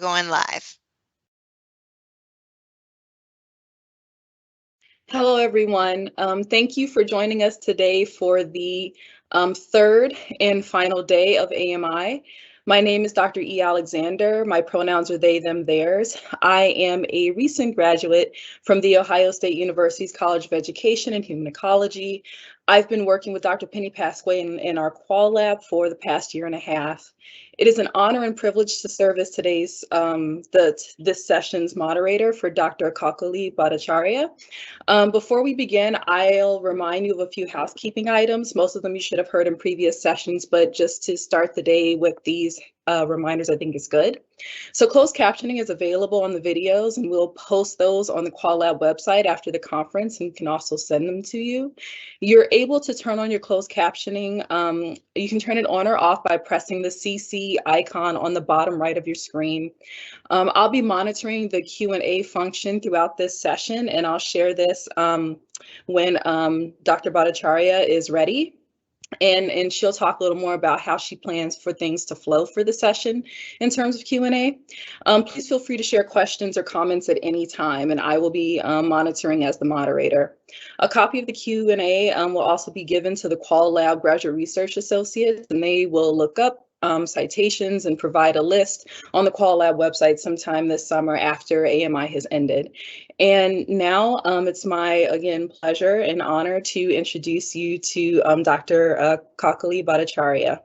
Going live. Hello, everyone. Thank you for joining us today for the third and final day of AMI. My name is Dr. E. Alexander. My pronouns are they, them, theirs. I am a recent graduate from The Ohio State University's College of Education and Human Ecology. I've been working with Dr. Penny Pasquale in our Qual Lab for the past year and a half. It is an honor and privilege to serve as today's this session's moderator for Dr. Bhattacharya. Before we begin, I'll remind you of a few housekeeping items. Most of them you should have heard in previous sessions, but just to start the day with these reminders, I think is good. So closed captioning is available on the videos, and we'll post those on the Qual Lab website after the conference, and we can also send them to you. You're able to turn on your closed captioning. You can turn it on or off by pressing the CC icon on the bottom right of your screen. I'll be monitoring the Q&A function throughout this session, and I'll share this when Dr. Bhattacharya is ready. And she'll talk a little more about how she plans for things to flow for the session in terms of Q&A. Please feel free to share questions or comments at any time, and I will be monitoring as the moderator. A copy of the Q&A will also be given to the Qual Lab Graduate Research Associates, and they will look up citations and provide a list on the Qual Lab website sometime this summer after AMI has ended. And now it's my, again, pleasure and honor to introduce you to Dr. Bhattacharya.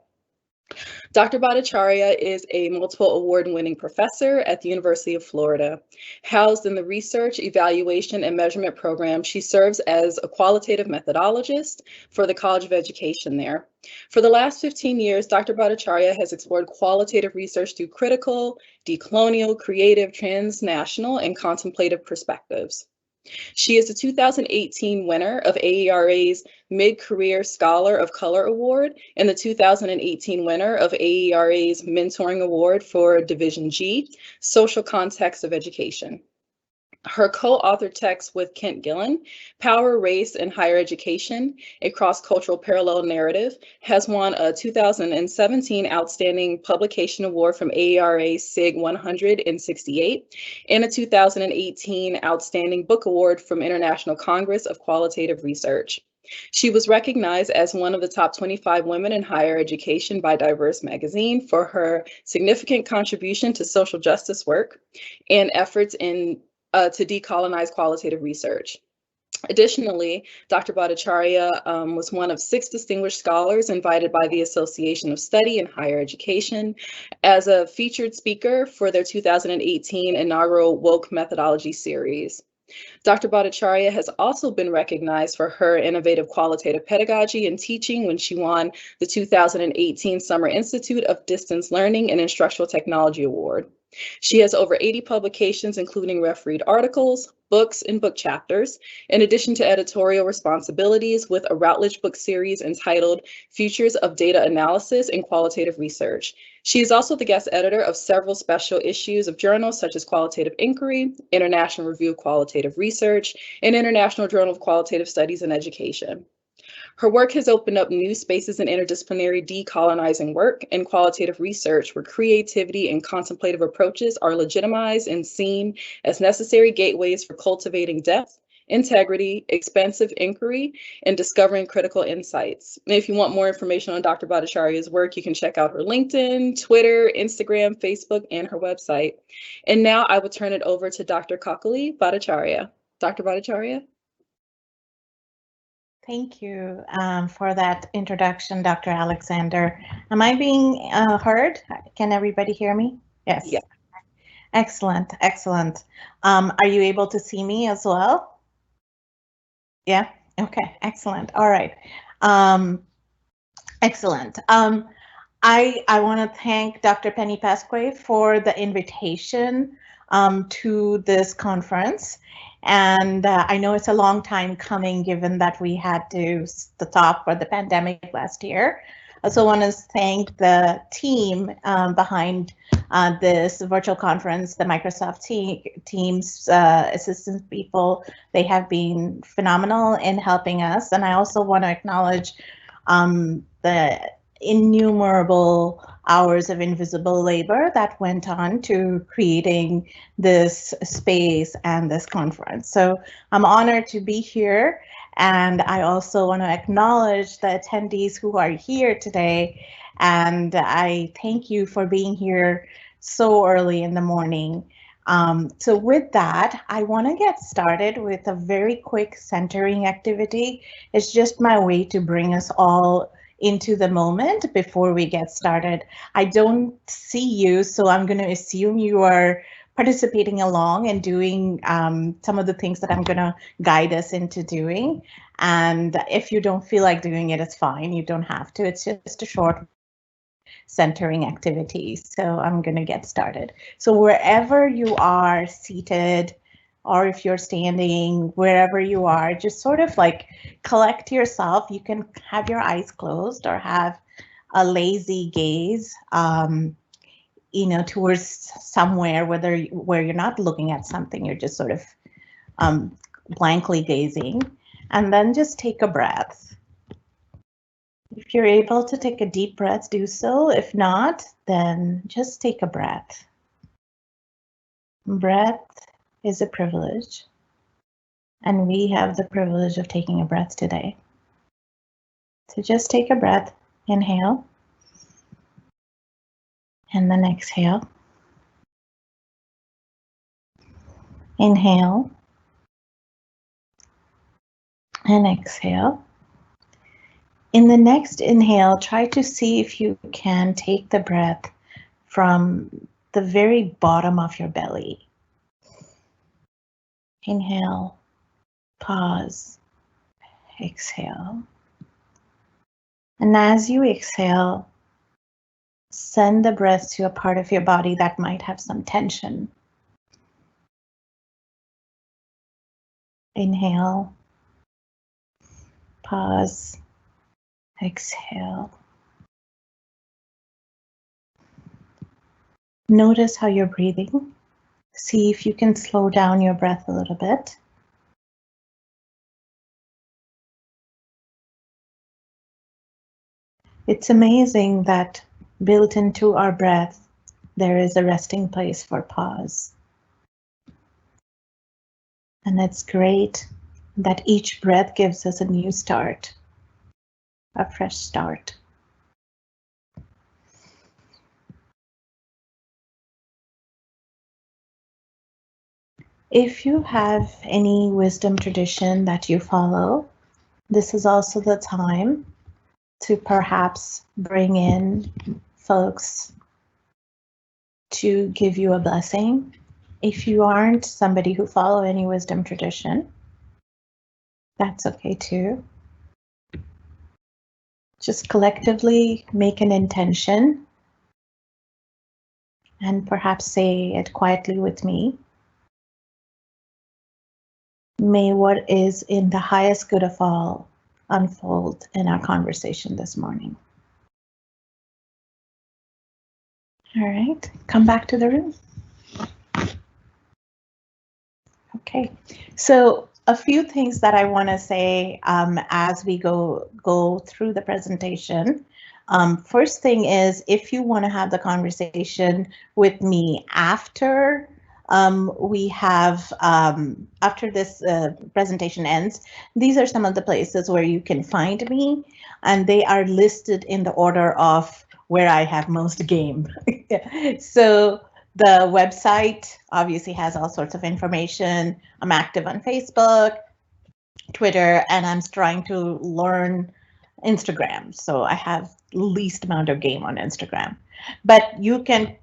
Dr. Bhattacharya is a multiple award-winning professor at the University of Florida. Housed in the Research, Evaluation, and Measurement program, she serves as a qualitative methodologist for the College of Education there. For the last 15 years, Dr. Bhattacharya has explored qualitative research through critical, decolonial, creative, transnational, and contemplative perspectives. She is the 2018 winner of AERA's Mid-Career Scholar of Color Award and the 2018 winner of AERA's Mentoring Award for Division G, Social Context of Education. Her co-authored text with Kent Gillen, Power, Race, and Higher Education, a Cross-Cultural Parallel Narrative, has won a 2017 Outstanding Publication Award from AERA SIG 168 and a 2018 Outstanding Book Award from International Congress of Qualitative Research. She was recognized as one of the top 25 women in higher education by Diverse magazine for her significant contribution to social justice work and efforts to decolonize qualitative research. Additionally, Dr. Bhattacharya was one of 6 distinguished scholars invited by the Association of Study in Higher Education as a featured speaker for their 2018 inaugural Woke Methodology series. Dr. Bhattacharya has also been recognized for her innovative qualitative pedagogy and teaching when she won the 2018 Summer Institute of Distance Learning and Instructional Technology Award. She has over 80 publications, including refereed articles, books, and book chapters, in addition to editorial responsibilities with a Routledge book series entitled Futures of Data Analysis and Qualitative Research. She is also the guest editor of several special issues of journals such as Qualitative Inquiry, International Review of Qualitative Research, and International Journal of Qualitative Studies in Education. Her work has opened up new spaces in interdisciplinary decolonizing work and qualitative research where creativity and contemplative approaches are legitimized and seen as necessary gateways for cultivating depth, integrity, expansive inquiry, and discovering critical insights. And if you want more information on Dr. Bhattacharya's work, you can check out her LinkedIn, Twitter, Instagram, Facebook, and her website. And now I will turn it over to Dr. Bhattacharya. Dr. Bhattacharya? Thank you for that introduction, Dr. Alexander. Am I being heard? Can everybody hear me? Yes. Yeah. Excellent, excellent. Are you able to see me as well? Yeah, okay, excellent. All right. Excellent. I want to thank Dr. Penny Pasquale for the invitation to this conference. And I know it's a long time coming given that we had to stop for the pandemic last year. I also want to thank the team behind this virtual conference, the Microsoft Teams assistance people. They have been phenomenal in helping us. And I also want to acknowledge the innumerable hours of invisible labor that went on to creating this space and this conference. So I'm honored to be here, and I also want to acknowledge the attendees who are here today, and I thank you for being here so early in the morning. So with that, I want to get started with a very quick centering activity. It's just my way to bring us all into the moment before we get started. I don't see you, so I'm going to assume you are participating along and doing some of the things that I'm going to guide us into doing. And if you don't feel like doing it, it's fine. You don't have to. It's just a short centering activity. So I'm going to get started. So wherever you are seated, or if you're standing, wherever you are, just sort of like collect yourself. You can have your eyes closed or have a lazy gaze, towards somewhere, where you're not looking at something, you're just sort of blankly gazing, and then just take a breath. If you're able to take a deep breath, do so. If not, then just take a breath. Breath is a privilege, and we have the privilege of taking a breath today. So just take a breath, inhale, and then exhale. Inhale, and exhale. In the next inhale, try to see if you can take the breath from the very bottom of your belly. Inhale, pause, exhale. And as you exhale, send the breath to a part of your body that might have some tension. Inhale, pause, exhale. Notice how you're breathing. See if you can slow down your breath a little bit. It's amazing that built into our breath, there is a resting place for pause. And it's great that each breath gives us a new start, a fresh start. If you have any wisdom tradition that you follow, this is also the time to perhaps bring in folks to give you a blessing. If you aren't somebody who follow any wisdom tradition, that's okay too. Just collectively make an intention and perhaps say it quietly with me. May what is in the highest good of all unfold in our conversation this morning. All right, come back to the room. Okay, so a few things that I want to say as we go through the presentation. First thing is, if you want to have the conversation with me after we have after this presentation ends, these are some of the places where you can find me, and they are listed in the order of where I have most game. So the website obviously has all sorts of information. I'm active on Facebook, Twitter, and I'm trying to learn Instagram. So I have least amount of game on Instagram, but you can,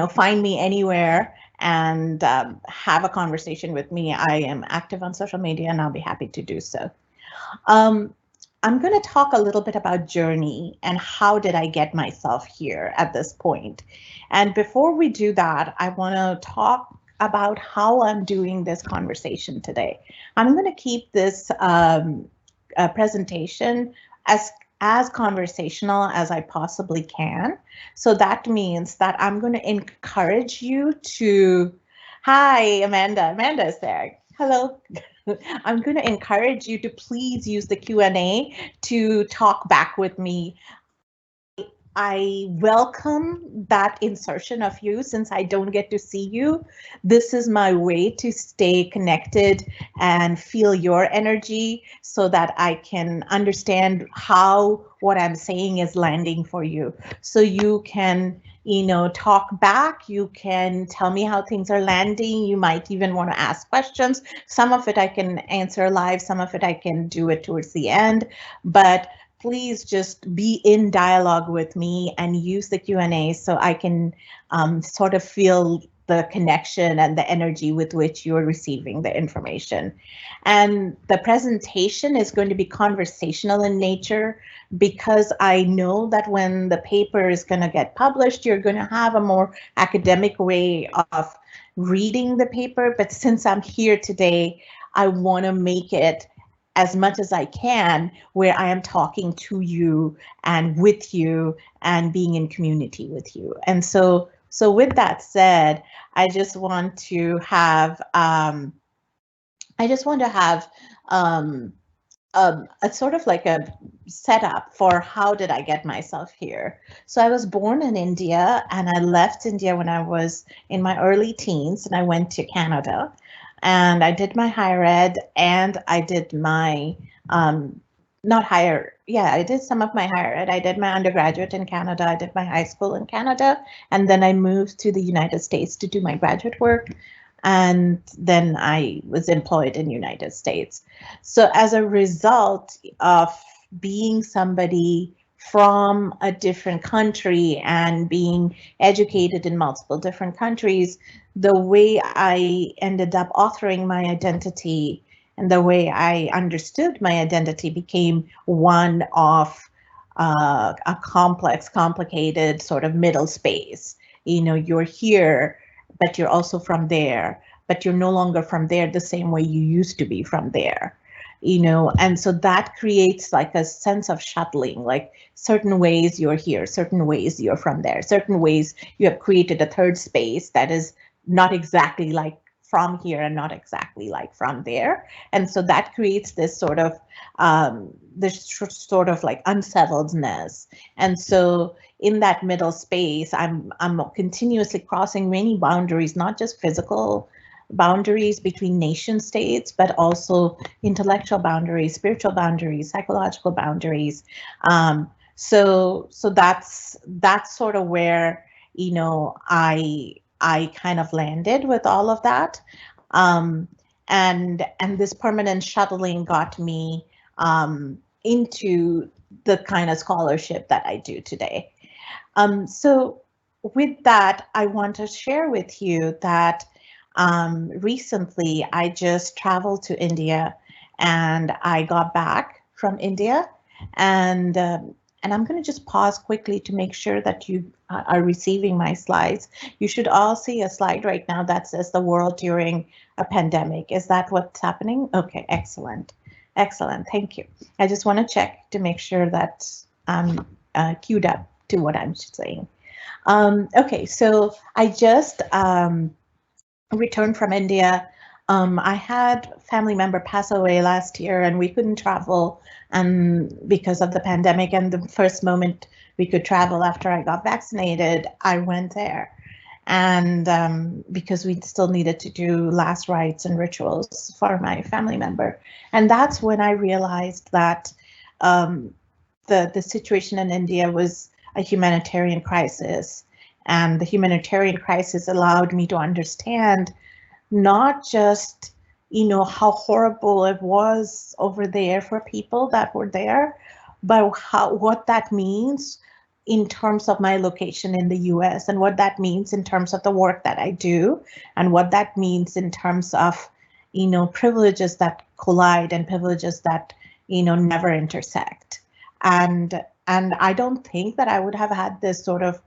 find me anywhere and have a conversation with me. I am active on social media, and I'll be happy to do so. I'm going to talk a little bit about journey and how did I get myself here at this point. And before we do that, I want to talk about how I'm doing this conversation today. I'm going to keep this presentation as conversational as I possibly can. So that means that I'm going to encourage you to, hi, Amanda. Amanda is there. Hello. I'm going to encourage you to please use the Q&A to talk back with me I welcome that insertion of you since I don't get to see you. This is my way to stay connected and feel your energy so that I can understand how what I'm saying is landing for you. So you can, talk back. You can tell me how things are landing. You might even want to ask questions. Some of it I can answer live, some of it I can do it towards the end. But please just be in dialogue with me and use the Q&A so I can sort of feel the connection and the energy with which you're receiving the information. And the presentation is going to be conversational in nature because I know that when the paper is going to get published, you're going to have a more academic way of reading the paper. But since I'm here today, I want to make it as much as I can where I am talking to you and with you and being in community with you. And so with that said, I just want to have a sort of like a setup for how did I get myself here. So I was born in India and I left India when I was in my early teens and I went to Canada and I did my higher ed and I did my not higher, yeah, I did some of my higher ed. I did my undergraduate in Canada, I did my high school in Canada, and then I moved to the United States to do my graduate work. And then I was employed in the United States. So as a result of being somebody from a different country and being educated in multiple different countries, the way I ended up authoring my identity and the way I understood my identity became one of a complex, complicated sort of middle space. You're here, but you're also from there, but you're no longer from there the same way you used to be from there. And so that creates like a sense of shuttling, like certain ways you're here, certain ways you're from there, certain ways you have created a third space that is not exactly like from here and not exactly like from there. And so that creates this sort of like unsettledness. And so in that middle space, I'm continuously crossing many boundaries, not just physical boundaries between nation states, but also intellectual boundaries, spiritual boundaries, psychological boundaries. So that's sort of where I kind of landed with all of that. And this permanent shuttling got me into the kind of scholarship that I do today. So with that, I want to share with you that recently I just traveled to India and I got back from India, and I'm going to just pause quickly to make sure that you are receiving my slides. You should all see a slide right now that says the world during a pandemic. Is that what's happening? Okay, excellent. Excellent, thank you. I just want to check to make sure that I'm queued up to what I'm saying. Okay, so I just returned from India. I had a family member pass away last year and we couldn't travel because of the pandemic, and the first moment we could travel after I got vaccinated, I went there. And because we still needed to do last rites and rituals for my family member. And that's when I realized that the situation in India was a humanitarian crisis. And the humanitarian crisis allowed me to understand not just, how horrible it was over there for people that were there, but what that means in terms of my location in the US and what that means in terms of the work that I do and what that means in terms of, privileges that collide and privileges that, never intersect. And I don't think that I would have had this sort of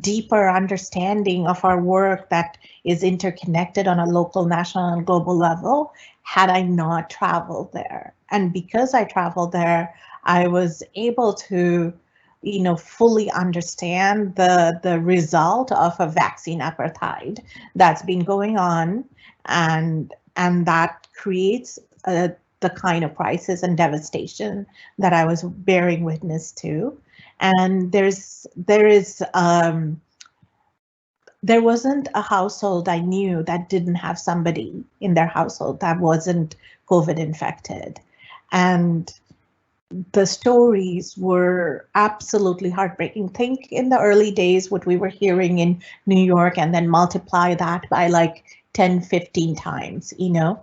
deeper understanding of our work that is interconnected on a local, national, and global level had I not traveled there. And because I traveled there, I was able to, fully understand the result of a vaccine apartheid that's been going on, and that creates the kind of crisis and devastation that I was bearing witness to. And there wasn't a household I knew that didn't have somebody in their household that wasn't COVID infected. And the stories were absolutely heartbreaking. Think in the early days what we were hearing in New York and then multiply that by like 10, 15 times, you know.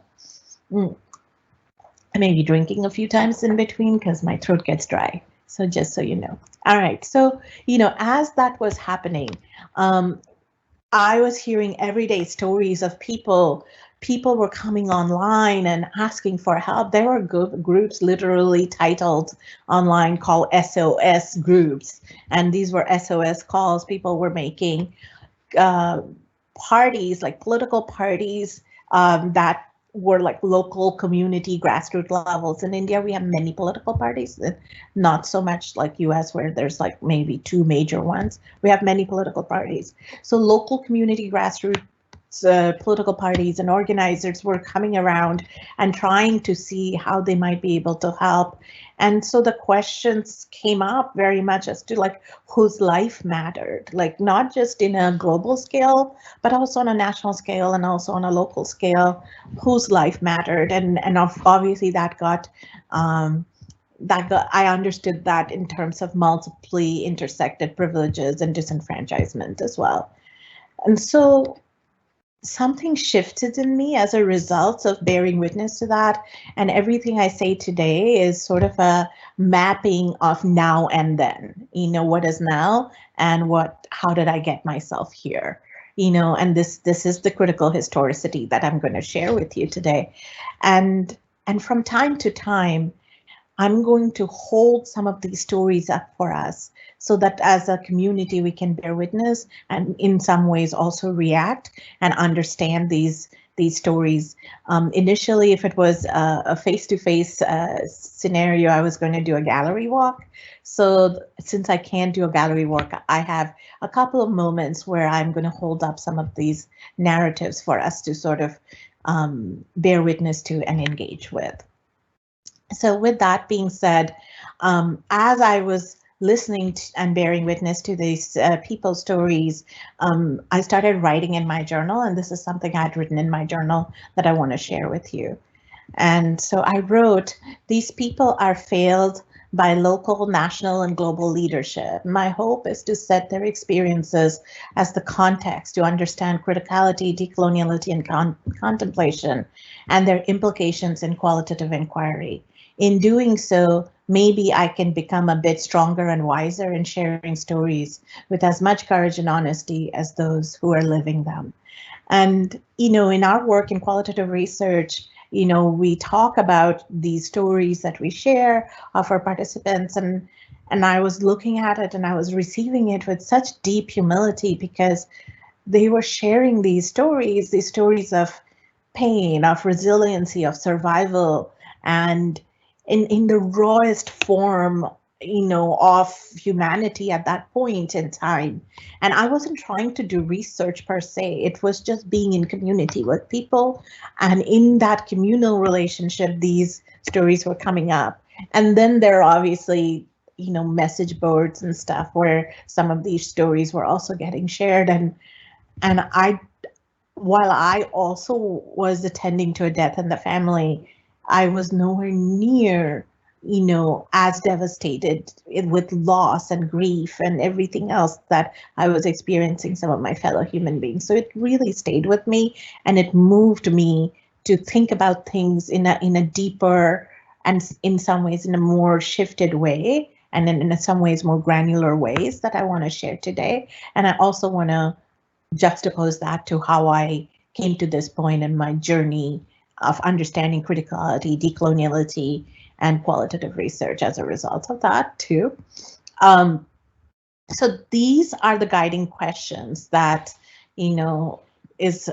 I may be drinking a few times in between because my throat gets dry. So just so you know. All right. So, you know, as that was happening, I was hearing everyday stories of people. People were coming online and asking for help. There were groups literally titled online called SOS groups. And these were SOS calls people were making. Parties, like political parties that were like local community grassroots levels. In India, we have many political parties, not so much like US where there's like maybe two major ones. We have many political parties. So local community grassroots political parties and organizers were coming around and trying to see how they might be able to help. And so the questions came up very much as to like whose life mattered, like not just in a global scale, but also on a national scale and also on a local scale, whose life mattered. And obviously that got I understood that in terms of multiply intersected privileges and disenfranchisement as well. And so something shifted in me as a result of bearing witness to that. And everything I say today is sort of a mapping of now and then, you know, what is now and how did I get myself here? You know, and this is the critical historicity that I'm going to share with you today. And from time to time, I'm going to hold some of these stories up for us so that as a community we can bear witness and in some ways also react and understand these stories. Initially, if it was a face-to-face scenario, I was going to do a gallery walk. So since I can't do a gallery walk, I have a couple of moments where I'm going to hold up some of these narratives for us to sort of bear witness to and engage with. So with that being said, as I was listening to and bearing witness to these people's stories, I started writing in my journal, and this is something I'd written in my journal that I want to share with you. And so I wrote, these people are failed by local, national, and global leadership. My hope is to set their experiences as the context to understand criticality, decoloniality, and contemplation, and their implications in qualitative inquiry. In doing so, maybe I can become a bit stronger and wiser in sharing stories with as much courage and honesty as those who are living them. And, you know, in our work in qualitative research, you know, we talk about these stories that we share of our participants, and I was looking at it and I was receiving it with such deep humility because they were sharing these stories of pain, of resiliency, of survival, and in the rawest form, you know, of humanity at that point in time. And I wasn't trying to do research per se. It was just being in community with people. And in that communal relationship, these stories were coming up. And then there are obviously, you know, message boards and stuff where some of these stories were also getting shared. And while I also was attending to a death in the family, I was nowhere near, you know, as devastated with loss and grief and everything else that I was experiencing some of my fellow human beings. So it really stayed with me, and it moved me to think about things in a deeper and in some ways in a more shifted way, and in some ways more granular ways that I want to share today. And I also want to juxtapose that to how I came to this point in my journey of understanding criticality, decoloniality, and qualitative research as a result of that too. So these are the guiding questions that, you know, is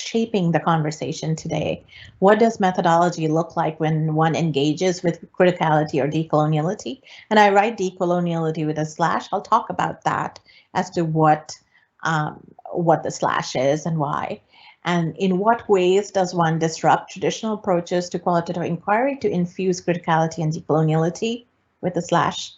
shaping the conversation today. What does methodology look like when one engages with criticality or decoloniality? And I write decoloniality with a slash. I'll talk about that as to what the slash is and why. And in what ways does one disrupt traditional approaches to qualitative inquiry to infuse criticality and decoloniality with a slash?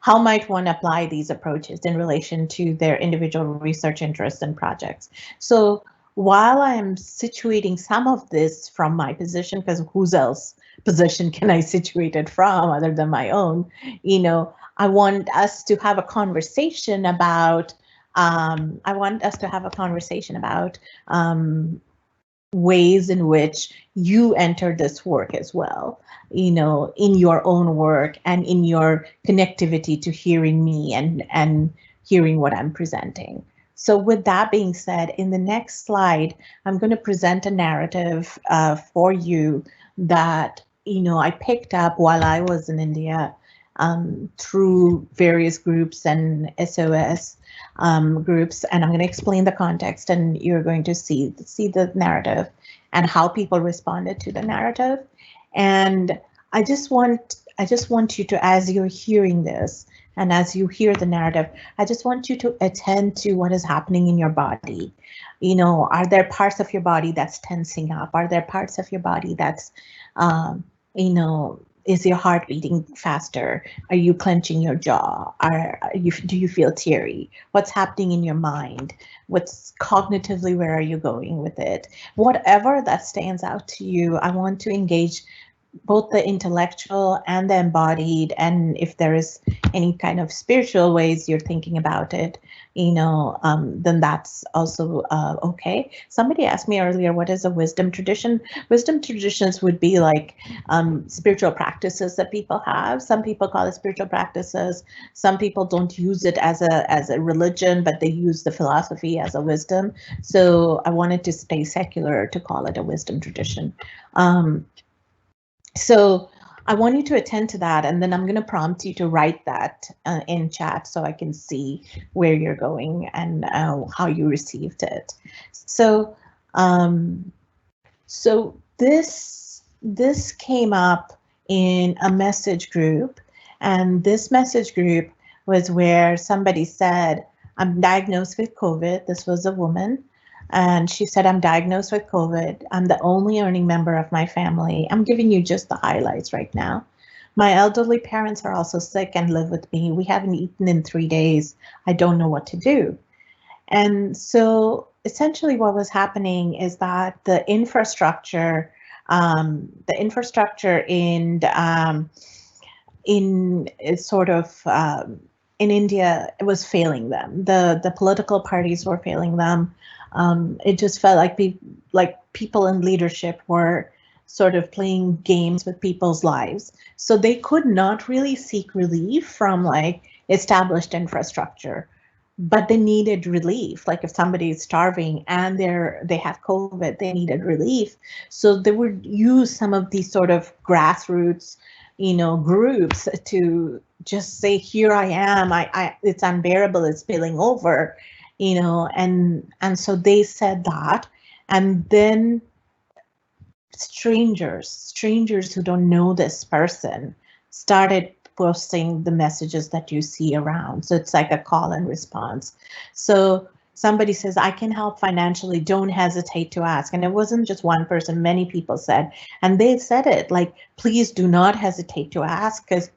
how might one apply these approaches in relation to their individual research interests and projects? So while I'm situating some of this from my position, because whose else position can I situate it from other than my own, I want us to have a conversation about ways in which you enter this work as well, in your own work and in your connectivity to hearing me and hearing what I'm presenting. So with that being said, in the next slide, I'm going to present a narrative for you that, I picked up while I was in India through various groups and SOS groups, and I'm going to explain the context, and you're going to see the narrative and how people responded to the narrative. And I just want you to, as you're hearing this and as you hear the narrative, I just want you to attend to what is happening in your body. Are there parts of your body that's tensing up? Are there parts of your body that's, is your heart beating faster? Are you clenching your jaw? Do you feel teary? What's happening in your mind? What's cognitively, where are you going with it? Whatever that stands out to you, I want to engage both the intellectual and the embodied, and if there is any kind of spiritual ways you're thinking about it, then that's also okay. Somebody asked me earlier, what is a wisdom tradition? Wisdom traditions would be like spiritual practices that people have. Some people call it spiritual practices. Some people don't use it as a religion, but they use the philosophy as a wisdom. So I wanted to stay secular to call it a wisdom tradition. So I want you to attend to that, and then I'm going to prompt you to write that in chat so I can see where you're going and how you received it. So, this came up in a message group, and this message group was where somebody said, "I'm diagnosed with COVID." This was a woman. And she said, "I'm diagnosed with COVID. I'm the only earning member of my family." I'm giving you just the highlights right now. "My elderly parents are also sick and live with me. We haven't eaten in 3 days. I don't know what to do." And so essentially what was happening is that the infrastructure in India, it was failing them. The political parties were failing them. It just felt like people in leadership were sort of playing games with people's lives. So they could not really seek relief from like established infrastructure, but they needed relief. Like if somebody is starving and they have COVID, they needed relief. So they would use some of these sort of grassroots, groups to just say, "Here I am. It's unbearable. It's spilling over." And so they said that, and then strangers who don't know this person started posting the messages that you see around. So it's like a call and response. So somebody says, "I can help financially, don't hesitate to ask." And it wasn't just one person, many people said, and they said it like, "Please do not hesitate to ask," because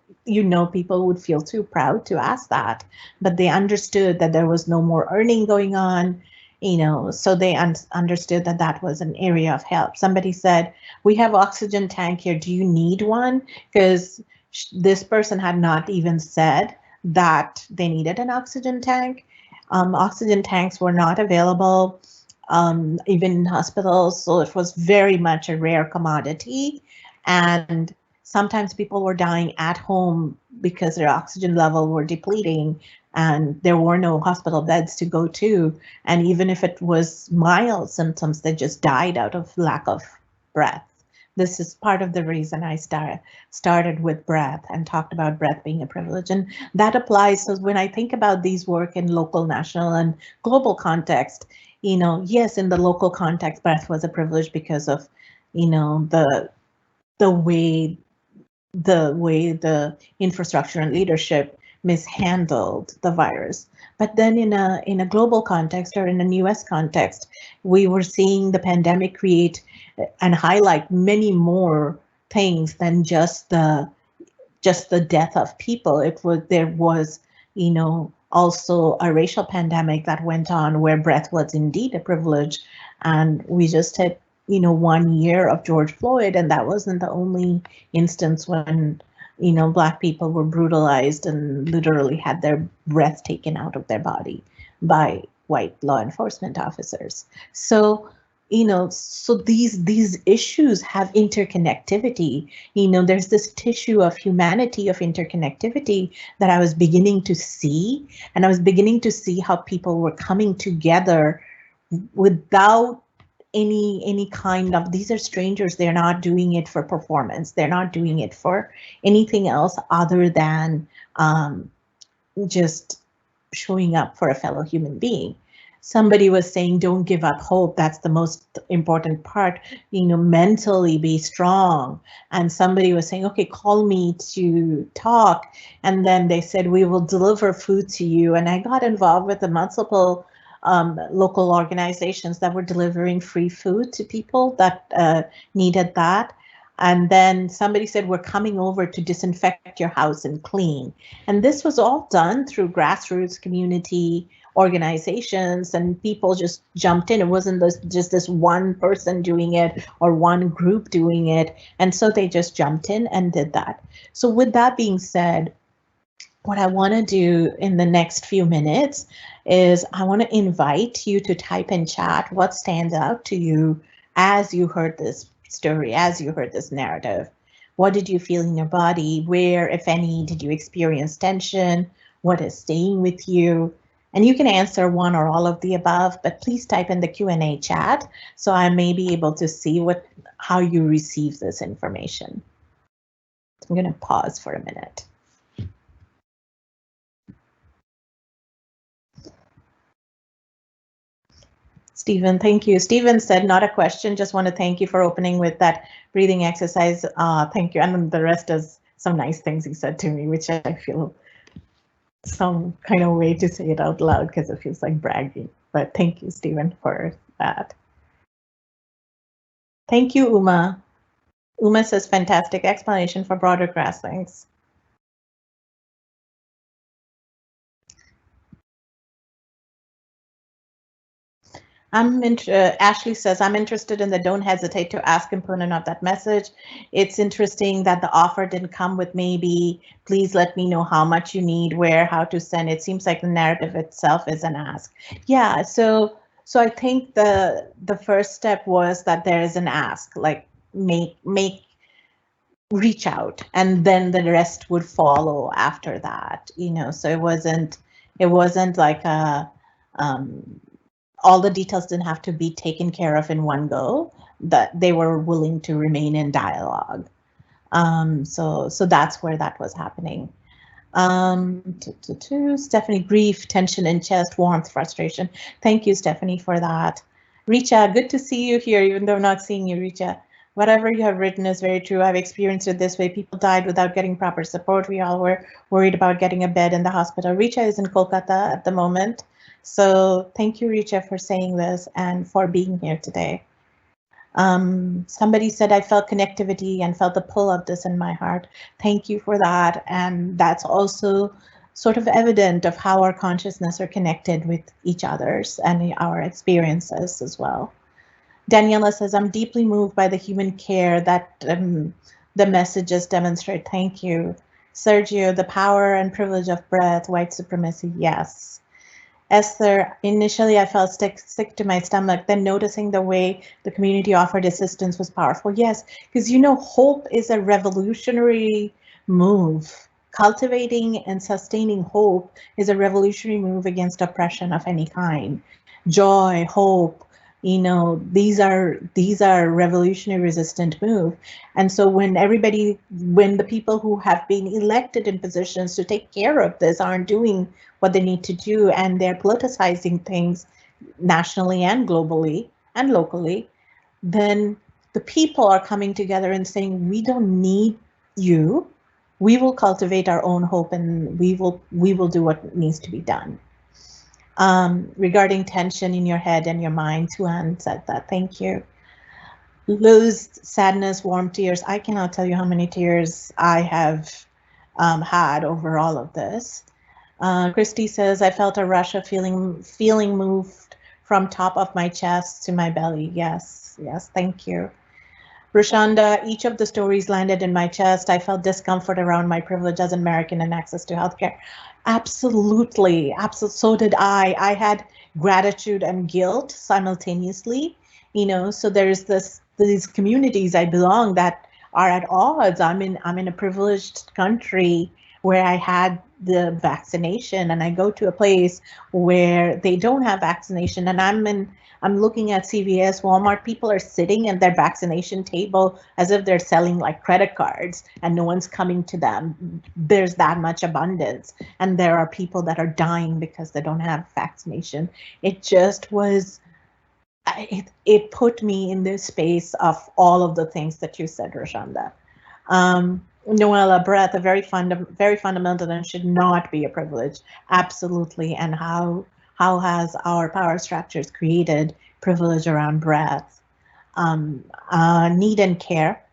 people would feel too proud to ask that, but they understood that there was no more earning going on, so they understood that that was an area of help. Somebody said, "We have oxygen tank here. Do you need one?" Because this person had not even said that they needed an oxygen tank. Oxygen tanks were not available, even in hospitals, so it was very much a rare commodity. And sometimes people were dying at home because their oxygen level were depleting and there were no hospital beds to go to. And even if it was mild symptoms, they just died out of lack of breath. This is part of the reason I started with breath and talked about breath being a privilege. And that applies. So when I think about these work in local, national, and global context, yes, in the local context, breath was a privilege because of, the way the infrastructure and leadership mishandled the virus. But then in a global context, or in a US context, we were seeing the pandemic create and highlight many more things than just the just the death of people. There was, also a racial pandemic that went on where breath was indeed a privilege. And we just had, 1 year of George Floyd, and that wasn't the only instance when, Black people were brutalized and literally had their breath taken out of their body by white law enforcement officers. So, so these issues have interconnectivity. There's this tissue of humanity, of interconnectivity that I was beginning to see, and I was beginning to see how people were coming together without any kind of, these are strangers, they're not doing it for performance, they're not doing it for anything else other than just showing up for a fellow human being. Somebody was saying, don't give up hope. That's the most important part, mentally be strong. And somebody was saying, okay, call me to talk. And then they said, we will deliver food to you. And I got involved with the multiple local organizations that were delivering free food to people that needed that. And then somebody said, we're coming over to disinfect your house and clean. And this was all done through grassroots community organizations, and people just jumped in. It wasn't just this one person doing it or one group doing it. And so they just jumped in and did that. So with that being said, what I want to do in the next few minutes is I want to invite you to type in chat what stands out to you as you heard this story, as you heard this narrative. What did you feel in your body? Where, if any, did you experience tension? What is staying with you? And you can answer one or all of the above, but please type in the Q&A chat so I may be able to see how you receive this information. I'm going to pause for a minute. Stephen, thank you. Stephen said, not a question, just want to thank you for opening with that breathing exercise. Thank you. And the rest is some nice things he said to me, which I feel some kind of way to say it out loud because it feels like bragging. But thank you, Stephen, for that. Thank you, Uma. Uma says, fantastic explanation for broader graspings. Ashley says, I'm interested in the don't hesitate to ask component of that message. It's interesting that the offer didn't come with maybe, please let me know how much you need, where, how to send. It seems like the narrative itself is an ask. Yeah, so I think the first step was that there is an ask, like reach out, and then the rest would follow after that, so it wasn't like all the details didn't have to be taken care of in one go, that they were willing to remain in dialogue. So that's where that was happening. Stephanie, grief, tension in chest, warmth, frustration. Thank you, Stephanie, for that. Richa, good to see you here, even though I'm not seeing you, Richa. Whatever you have written is very true. I've experienced it this way. People died without getting proper support. We all were worried about getting a bed in the hospital. Richa is in Kolkata at the moment. So thank you, Richa, for saying this and for being here today. Somebody said, I felt connectivity and felt the pull of this in my heart. Thank you for that. And that's also sort of evident of how our consciousness are connected with each other's and our experiences as well. Daniela says, I'm deeply moved by the human care that the messages demonstrate. Thank you. Sergio, the power and privilege of breath, white supremacy, yes. Esther, initially I felt sick to my stomach, then noticing the way the community offered assistance was powerful. Yes, because hope is a revolutionary move. Cultivating and sustaining hope is a revolutionary move against oppression of any kind. Joy, hope, these are revolutionary resistant move. And so when the people who have been elected in positions to take care of this aren't doing what they need to do, and they're politicizing things nationally and globally and locally, then the people are coming together and saying, we don't need you. We will cultivate our own hope, and we will do what needs to be done. Regarding tension in your head and your mind, Tuan said that. Thank you. Lose sadness, warm tears. I cannot tell you how many tears I have had over all of this. Christy says, I felt a rush of feeling moved from top of my chest to my belly. Yes, yes, thank you. Rashonda, each of the stories landed in my chest. I felt discomfort around my privilege as an American and access to healthcare. Absolutely, absolutely. So did I. I had gratitude and guilt simultaneously. So there's these communities I belong that are at odds. I'm in a privileged country where I had the vaccination, and I go to a place where they don't have vaccination, and I'm looking at CVS, Walmart, people are sitting at their vaccination table as if they're selling like credit cards and no one's coming to them. There's that much abundance. And there are people that are dying because they don't have vaccination. It just was, it put me in this space of all of the things that you said, Rashonda. Noella, breath, very fundamental and should not be a privilege. Absolutely. And how has our power structures created privilege around breath? Need and care.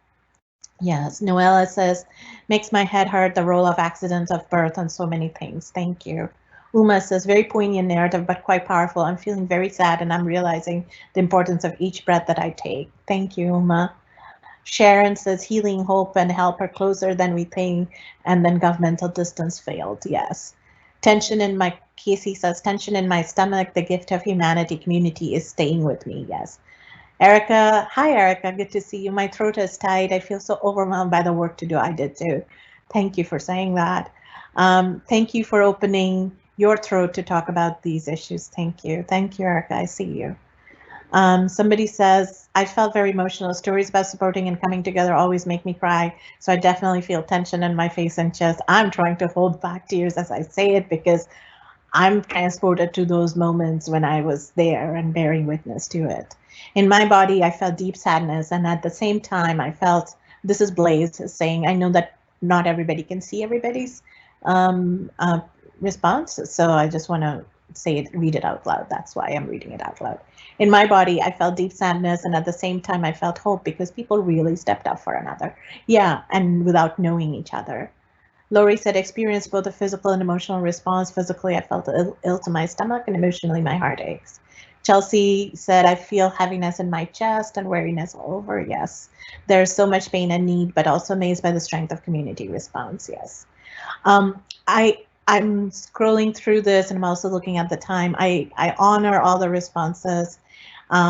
Yes, Noella says, makes my head hurt, the role of accidents of birth and so many things. Thank you. Uma says, very poignant narrative, but quite powerful. I'm feeling very sad and I'm realizing the importance of each breath that I take. Thank you, Uma. Sharon says, healing, hope, and help are closer than we think, and then governmental distance failed. Yes. Tension in my, Casey says, tension in my stomach, the gift of humanity, community is staying with me. Yes. Erica, hi Erica, good to see you. My throat is tight. I feel so overwhelmed by the work to do. I did too. Thank you for saying that. Thank you for opening your throat to talk about these issues. Thank you. Thank you, Erica. I see you. Somebody says, I felt very emotional. Stories about supporting and coming together always make me cry. So I definitely feel tension in my face and chest. I'm trying to hold back tears as I say it because I'm transported to those moments when I was there and bearing witness to it. In my body, I felt deep sadness. And at the same time, I felt, this is Blaze saying, I know that not everybody can see everybody's response. So I just want to say it, read it out loud. That's why I'm reading it out loud. In my body, I felt deep sadness, and at the same time, I felt hope because people really stepped up for another. Yeah, and without knowing each other. Lori said, experienced both a physical and emotional response. Physically, I felt ill to my stomach, and emotionally, my heart aches. Chelsea said, I feel heaviness in my chest and weariness all over. Yes, there's so much pain and need, but also amazed by the strength of community response. Yes. I'm scrolling through this and I'm also looking at the time. I honor all the responses. I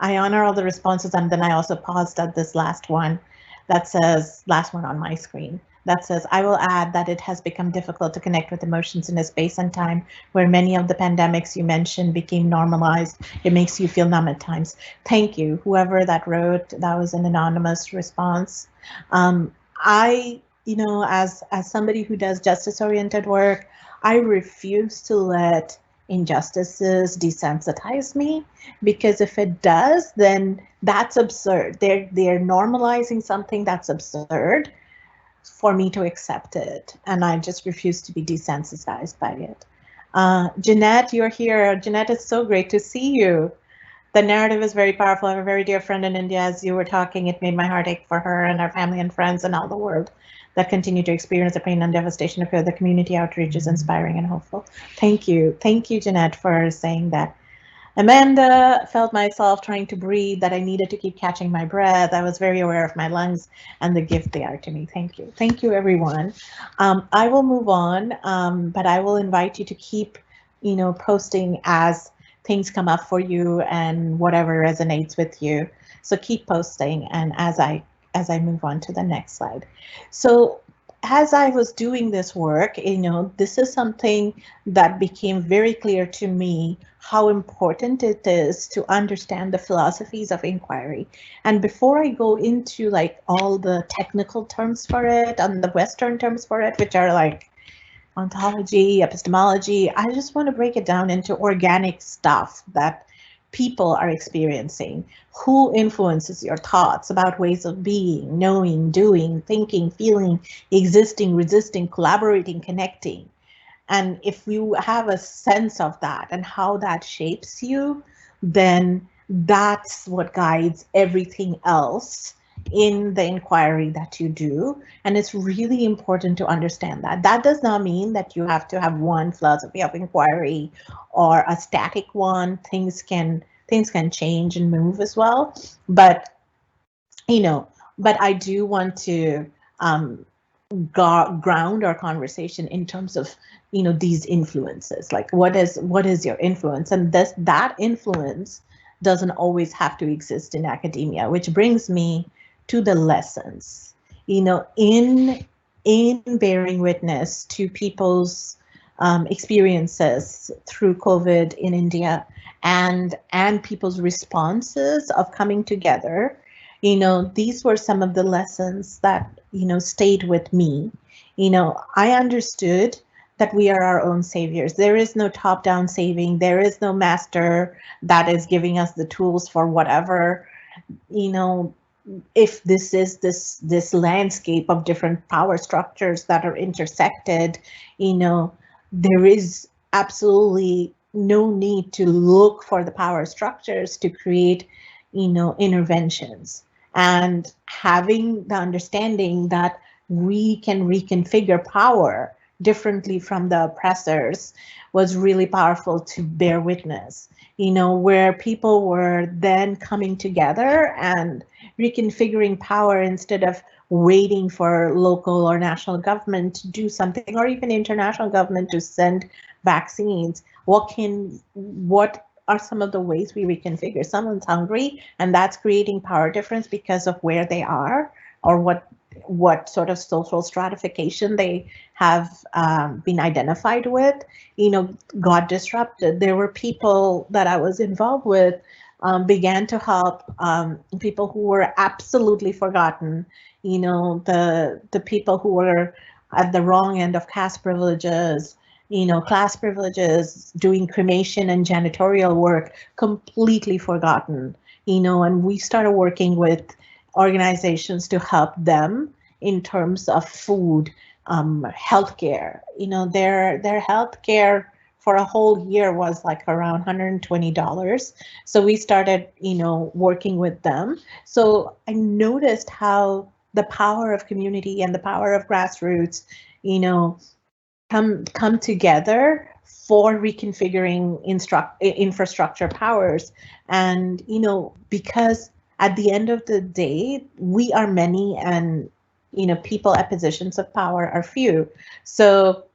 honor all the responses, and then I also paused at this last one that says, last one on my screen, that says, I will add that it has become difficult to connect with emotions in a space and time where many of the pandemics you mentioned became normalized. It makes you feel numb at times. Thank you, whoever that wrote. That was an anonymous response. As somebody who does justice-oriented work, I refuse to let injustices desensitize me, because if it does, then that's absurd. They're normalizing something that's absurd for me to accept it, and I just refuse to be desensitized by it. Jeanette, you're here. Jeanette, it's so great to see you. The narrative is very powerful. I have a very dear friend in India. As you were talking, it made my heart ache for her and her family and friends and all the world that continue to experience the pain and devastation of her. The community outreach is inspiring and hopeful. Thank you. Thank you, Jeanette, for saying that. Amanda, felt myself trying to breathe, that I needed to keep catching my breath. I was very aware of my lungs and the gift they are to me. Thank you. Thank you, everyone. I will move on, but I will invite you to keep, posting as things come up for you and whatever resonates with you. So keep posting, and as I move on to the next slide. So as I was doing this work, this is something that became very clear to me, how important it is to understand the philosophies of inquiry. And before I go into like all the technical terms for it and the Western terms for it, which are like ontology, epistemology, I just want to break it down into organic stuff that people are experiencing. Who influences your thoughts about ways of being, knowing, doing, thinking, feeling, existing, resisting, collaborating, connecting? And if you have a sense of that and how that shapes you, then that's what guides everything else in the inquiry that you do. And it's really important to understand that. That does not mean that you have to have one philosophy of inquiry or a static one. Things can change and move as well. But, but I do want to ground our conversation in terms of, these influences. Like, what is your influence? And that influence doesn't always have to exist in academia, which brings me to the lessons. In bearing witness to people's experiences through COVID in India, and people's responses of coming together, these were some of the lessons that stayed with me. I understood that we are our own saviors. There is no top-down saving. There is no master that is giving us the tools for whatever. If this is this landscape of different power structures that are intersected, there is absolutely no need to look for the power structures to create, interventions. And having the understanding that we can reconfigure power differently from the oppressors was really powerful to bear witness, where people were then coming together and reconfiguring power instead of waiting for local or national government to do something, or even international government to send vaccines. What are some of the ways we reconfigure? Someone's hungry, and that's creating power difference because of where they are, or what sort of social stratification they have been identified with, got disrupted. There were people that I was involved with began to help people who were absolutely forgotten, the people who were at the wrong end of caste privileges, class privileges, doing cremation and janitorial work, completely forgotten, and we started working with organizations to help them in terms of food, healthcare. Their healthcare for a whole year was like around $120. So we started, working with them. So I noticed how the power of community and the power of grassroots, come together for reconfiguring infrastructure powers. And, because at the end of the day, we are many, and, people at positions of power are few. So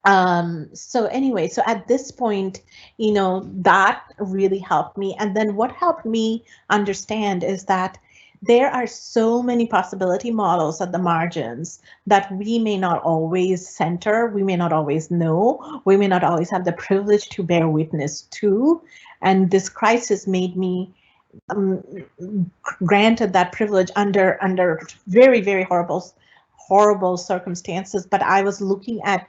anyway, so at this point, that really helped me. And then what helped me understand is that there are so many possibility models at the margins that we may not always center, we may not always know, we may not always have the privilege to bear witness to. And this crisis made me granted that privilege under very, very horrible circumstances. But I was looking at,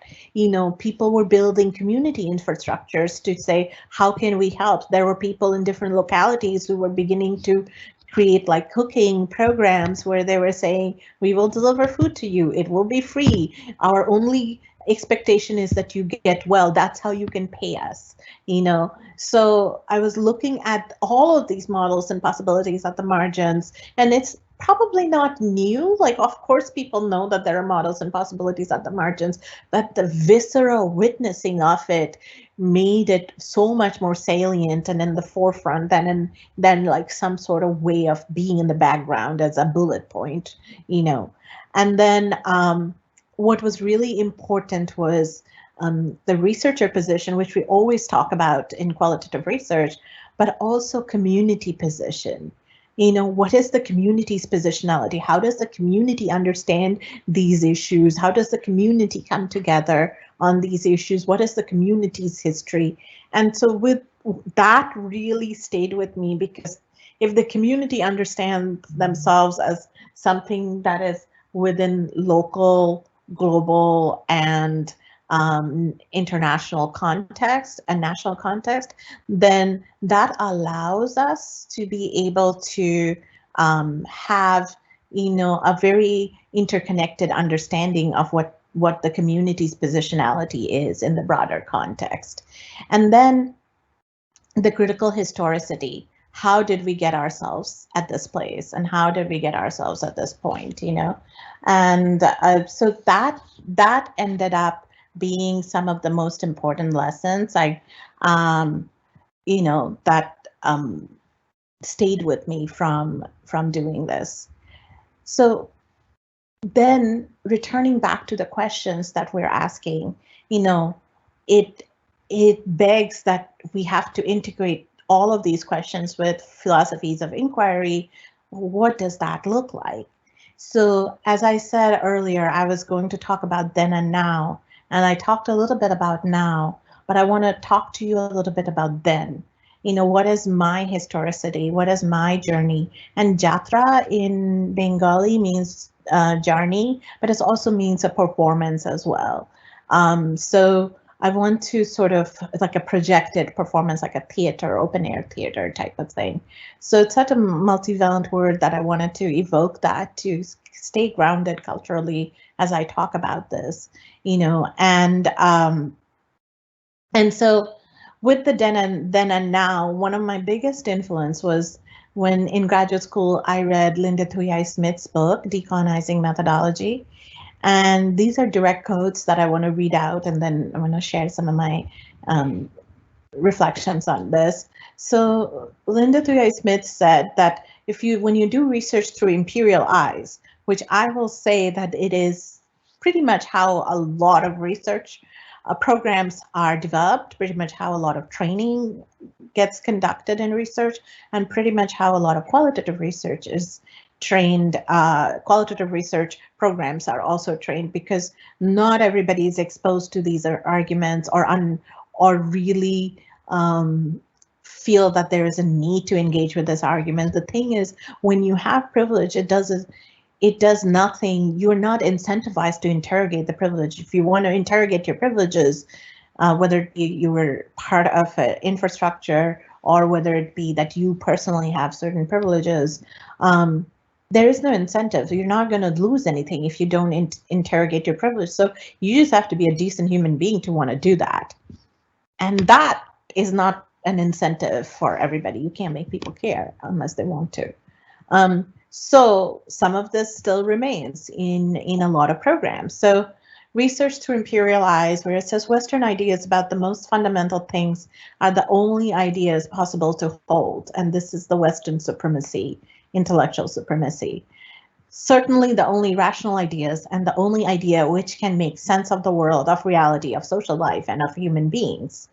people were building community infrastructures to say, how can we help? There were people in different localities who were beginning to create like cooking programs where they were saying, we will deliver food to you, it will be free, our only expectation is that you get well, that's how you can pay us, So I was looking at all of these models and possibilities at the margins, and it's probably not new. Like, of course, people know that there are models and possibilities at the margins, but the visceral witnessing of it made it so much more salient and in the forefront than like some sort of way of being in the background as a bullet point, And then what was really important was the researcher position, which we always talk about in qualitative research, but also community position. What is the community's positionality? How does the community understand these issues? How does the community come together on these issues? What is the community's history? And so with that really stayed with me, because if the community understands themselves as something that is within local, global, and international context and national context, then that allows us to be able to have, a very interconnected understanding of what the community's positionality is in the broader context. And then the critical historicity. how did we get ourselves at this place, and how did we get ourselves at this point, and so that ended up being some of the most important lessons that stayed with me from doing this. So then returning back to the questions that we're asking, it begs that we have to integrate all of these questions with philosophies of inquiry. What does that look like? So as I said earlier, I was going to talk about then and now, and I talked a little bit about now, but I want to talk to you a little bit about then. What is my historicity? What is my journey? And jatra in Bengali means journey, but it also means a performance as well. So I want to sort of like a projected performance, like a theater, open air theater type of thing. So it's such a multivalent word that I wanted to evoke that to stay grounded culturally as I talk about this, and so with the then and now, one of my biggest influence was when in graduate school, I read Linda Thuy Smith's book, Decolonizing Methodology. And these are direct quotes that I want to read out, and then I want to share some of my reflections on this. So Linda Thuy Smith said that when you do research through imperial eyes, which I will say that it is pretty much how a lot of research programs are developed, pretty much how a lot of training gets conducted in research, and pretty much how a lot of qualitative research is trained. Qualitative research programs are also trained, because not everybody is exposed to these arguments or really feel that there is a need to engage with this argument. The thing is, when you have privilege, it does nothing. You're not incentivized to interrogate the privilege. If you want to interrogate your privileges, whether you were part of an infrastructure or whether it be that you personally have certain privileges, there is no incentive. You're not going to lose anything if you don't interrogate your privilege. So you just have to be a decent human being to want to do that. And that is not an incentive for everybody. You can't make people care unless they want to. So some of this still remains in a lot of programs. So research through imperial eyes, where it says Western ideas about the most fundamental things are the only ideas possible to hold. And this is the Western supremacy, intellectual supremacy. Certainly the only rational ideas and the only idea which can make sense of the world, of reality, of social life, and of human beings.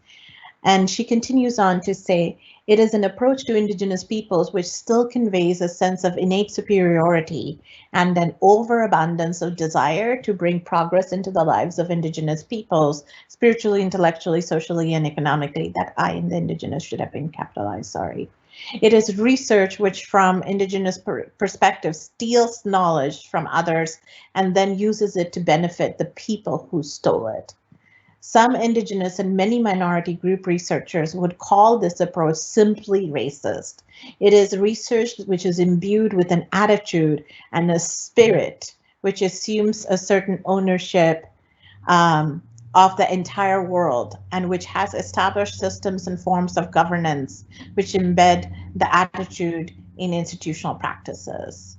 And she continues on to say, it is an approach to indigenous peoples which still conveys a sense of innate superiority and an overabundance of desire to bring progress into the lives of indigenous peoples, spiritually, intellectually, socially, and economically. That I in the indigenous should have been capitalized, sorry. It is research which from indigenous perspective steals knowledge from others and then uses it to benefit the people who stole it. Some indigenous and many minority group researchers would call this approach simply racist. It is research which is imbued with an attitude and a spirit which assumes a certain ownership of the entire world and which has established systems and forms of governance which embed the attitude in institutional practices.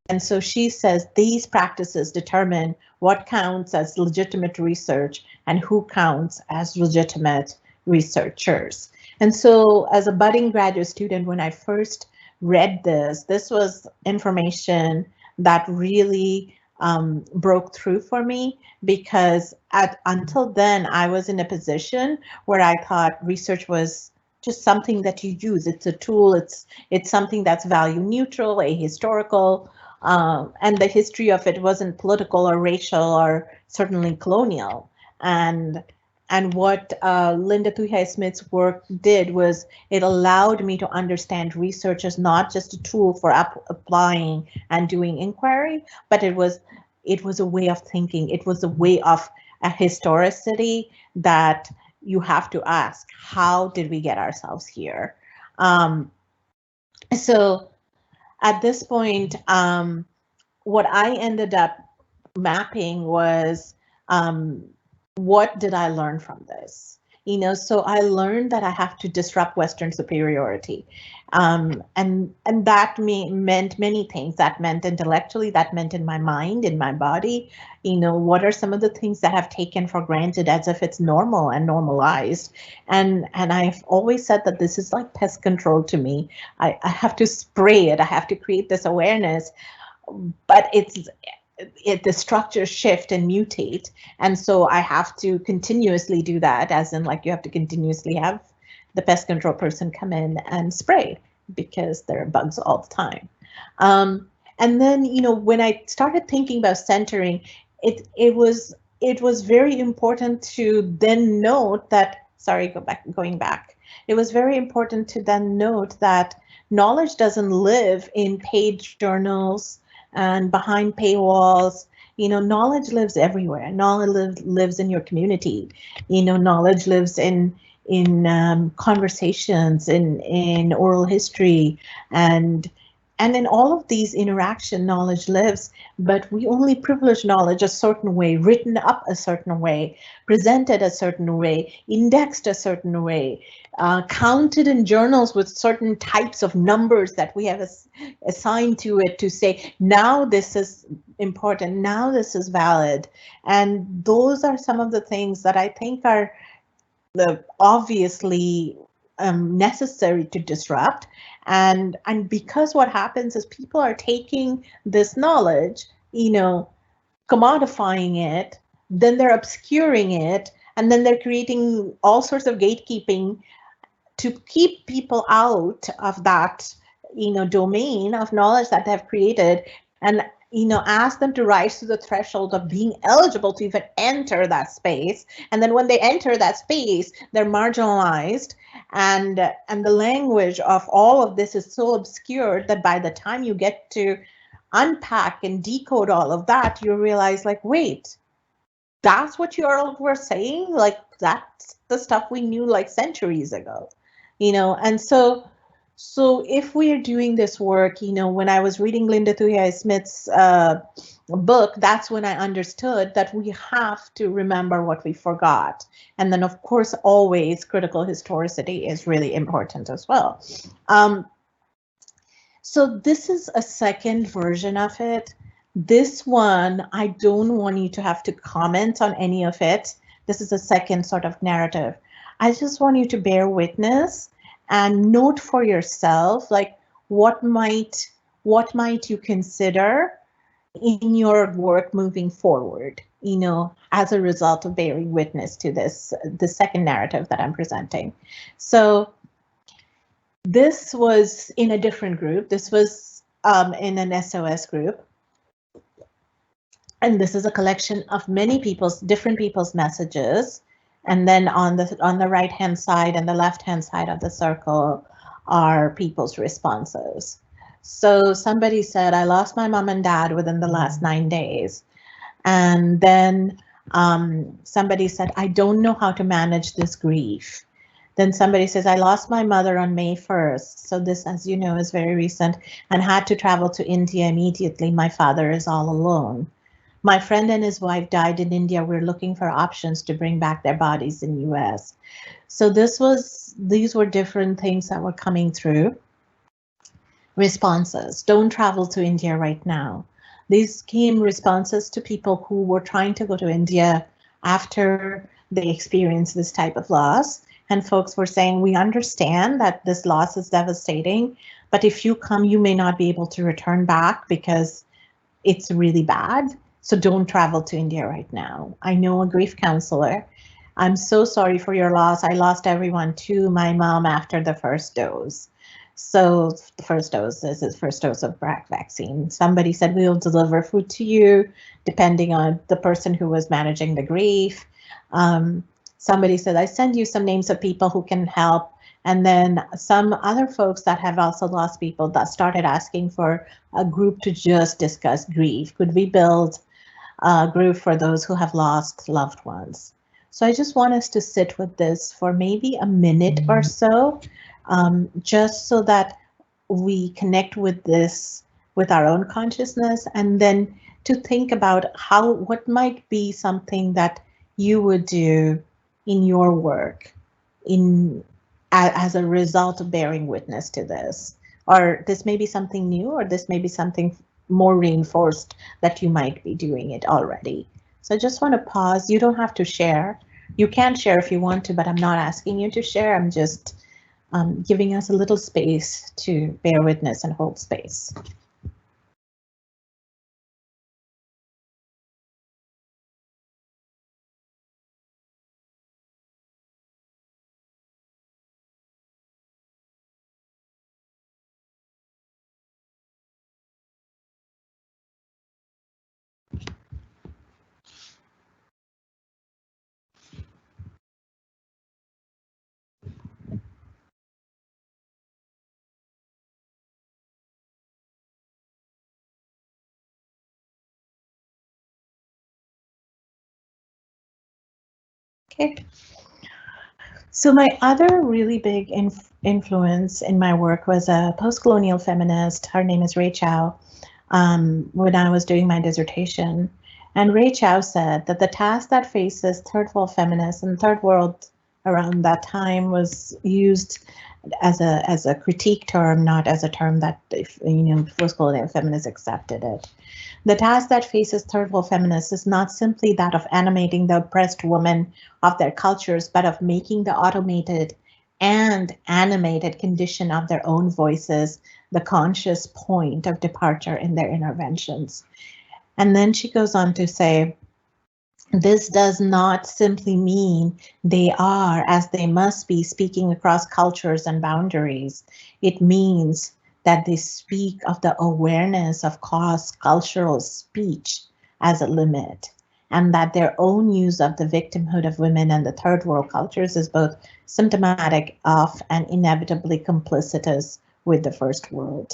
And so she says these practices determine what counts as legitimate research and who counts as legitimate researchers. And so as a budding graduate student, when I first read this was information that really broke through for me, because until then I was in a position where I thought research was just something that you use. It's a tool. It's something that's value neutral, ahistorical, and the history of it wasn't political or racial or certainly colonial. And what Linda Thuy Smith's work did was it allowed me to understand research as not just a tool for applying and doing inquiry, but it was a way of thinking. It was a way of a historicity that you have to ask, how did we get ourselves here? So at this point, what I ended up mapping was, what did I learn from this? So I learned that I have to disrupt Western superiority. And that meant many things. That meant intellectually, that meant in my mind, in my body. What are some of the things that I've taken for granted as if it's normal and normalized? And I've always said that this is like pest control to me. I have to spray it. I have to create this awareness, but the structures shift and mutate, and so I have to continuously do that, as in like you have to continuously have the pest control person come in and spray because there are bugs all the time. And then when I started thinking about centering, it was very important to then note that, going back, it was very important to then note that knowledge doesn't live in paid journals and behind paywalls. Knowledge lives everywhere. Knowledge lives in your community. Knowledge lives in conversations, in oral history, and in all of these interaction, knowledge lives, but we only privilege knowledge a certain way, written up a certain way, presented a certain way, indexed a certain way, counted in journals with certain types of numbers that we have assigned to it to say, now this is important, now this is valid. And those are some of the things that I think are obviously necessary to disrupt. And because what happens is people are taking this knowledge, commodifying it, then they're obscuring it, and then they're creating all sorts of gatekeeping to keep people out of that domain of knowledge that they've created, and ask them to rise to the threshold of being eligible to even enter that space. And then when they enter that space, they're marginalized, and the language of all of this is so obscured that by the time you get to unpack and decode all of that, you realize, like, wait, that's what you all were saying? Like, that's the stuff we knew like centuries ago. And so if we are doing this work, when I was reading Linda Thuya Smith's book, that's when I understood that we have to remember what we forgot. And then, of course, always critical historicity is really important as well. So this is a second version of it. This one, I don't want you to have to comment on any of it. This is a second sort of narrative. I just want you to bear witness and note for yourself, like, what might you consider in your work moving forward, as a result of bearing witness to the second narrative that I'm presenting. So this was in a different group. This was in an SOS group. And this is a collection of different people's messages. And then on the right-hand side and the left-hand side of the circle are people's responses. So somebody said, I lost my mom and dad within the last 9 days. And then somebody said, I don't know how to manage this grief. Then somebody says, I lost my mother on May 1st. So this, as you know, is very recent, and had to travel to India immediately. My father is all alone. My friend and his wife died in India. We're looking for options to bring back their bodies in US. So these were different things that were coming through. Responses: don't travel to India right now. These came responses to people who were trying to go to India after they experienced this type of loss. And folks were saying, we understand that this loss is devastating, but if you come, you may not be able to return back because it's really bad. So don't travel to India right now. I know a grief counselor. I'm so sorry for your loss. I lost everyone too. My mom after the first dose. So the first dose is his first dose of vaccine. Somebody said, we'll deliver food to you, depending on the person who was managing the grief. Somebody said, I send you some names of people who can help. And then some other folks that have also lost people that started asking for a group to just discuss grief. Could we build a group for those who have lost loved ones? So I just want us to sit with this for maybe a minute or so, just so that we connect with this with our own consciousness, and then to think about what might be something that you would do in your work as a result of bearing witness to this? Or this may be something new, or this may be something more reinforced that you might be doing it already. So I just want to pause. You don't have to share. You can share if you want to, but I'm not asking you to share. I'm just giving us a little space to bear witness and hold space. Okay. So my other really big influence in my work was a post-colonial feminist. Her name is Ray Chow. When I was doing my dissertation, and Ray Chow said that the task that faces third world feminists and third world around that time was used as a critique term, not as a term that post-colonial feminists accepted it. The task that faces third world feminists is not simply that of animating the oppressed women of their cultures, but of making the automated and animated condition of their own voices the conscious point of departure in their interventions. And then she goes on to say, this does not simply mean they are, as they must be, speaking across cultures and boundaries. It means that they speak of the awareness of cross-cultural speech as a limit, and that their own use of the victimhood of women and the third world cultures is both symptomatic of and inevitably complicitous with the first world.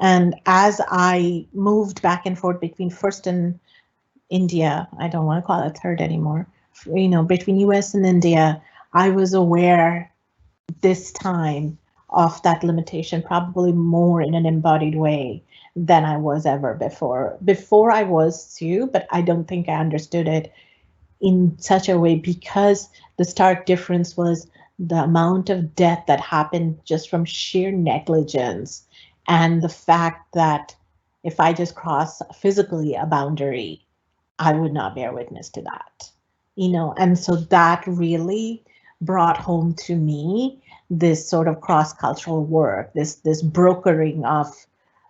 And as I moved back and forth between first and India, I don't want to call it third anymore, between US and India, I was aware this time of that limitation, probably more in an embodied way than I was ever before. Before I was too, but I don't think I understood it in such a way, because the stark difference was the amount of death that happened just from sheer negligence, and the fact that if I just cross physically a boundary, I would not bear witness to that, and so that really brought home to me this sort of cross-cultural work, this brokering of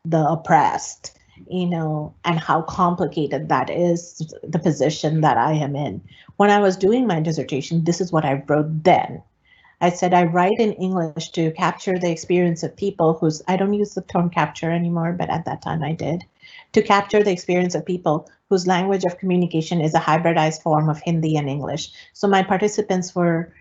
the oppressed, and how complicated that is, the position that I am in. When I was doing my dissertation, this is what I wrote then. I said, I write in English to capture the experience of people whose, I don't use the term capture anymore, but at that time I did, to capture the experience of people whose language of communication is a hybridized form of Hindi and English. So my participants were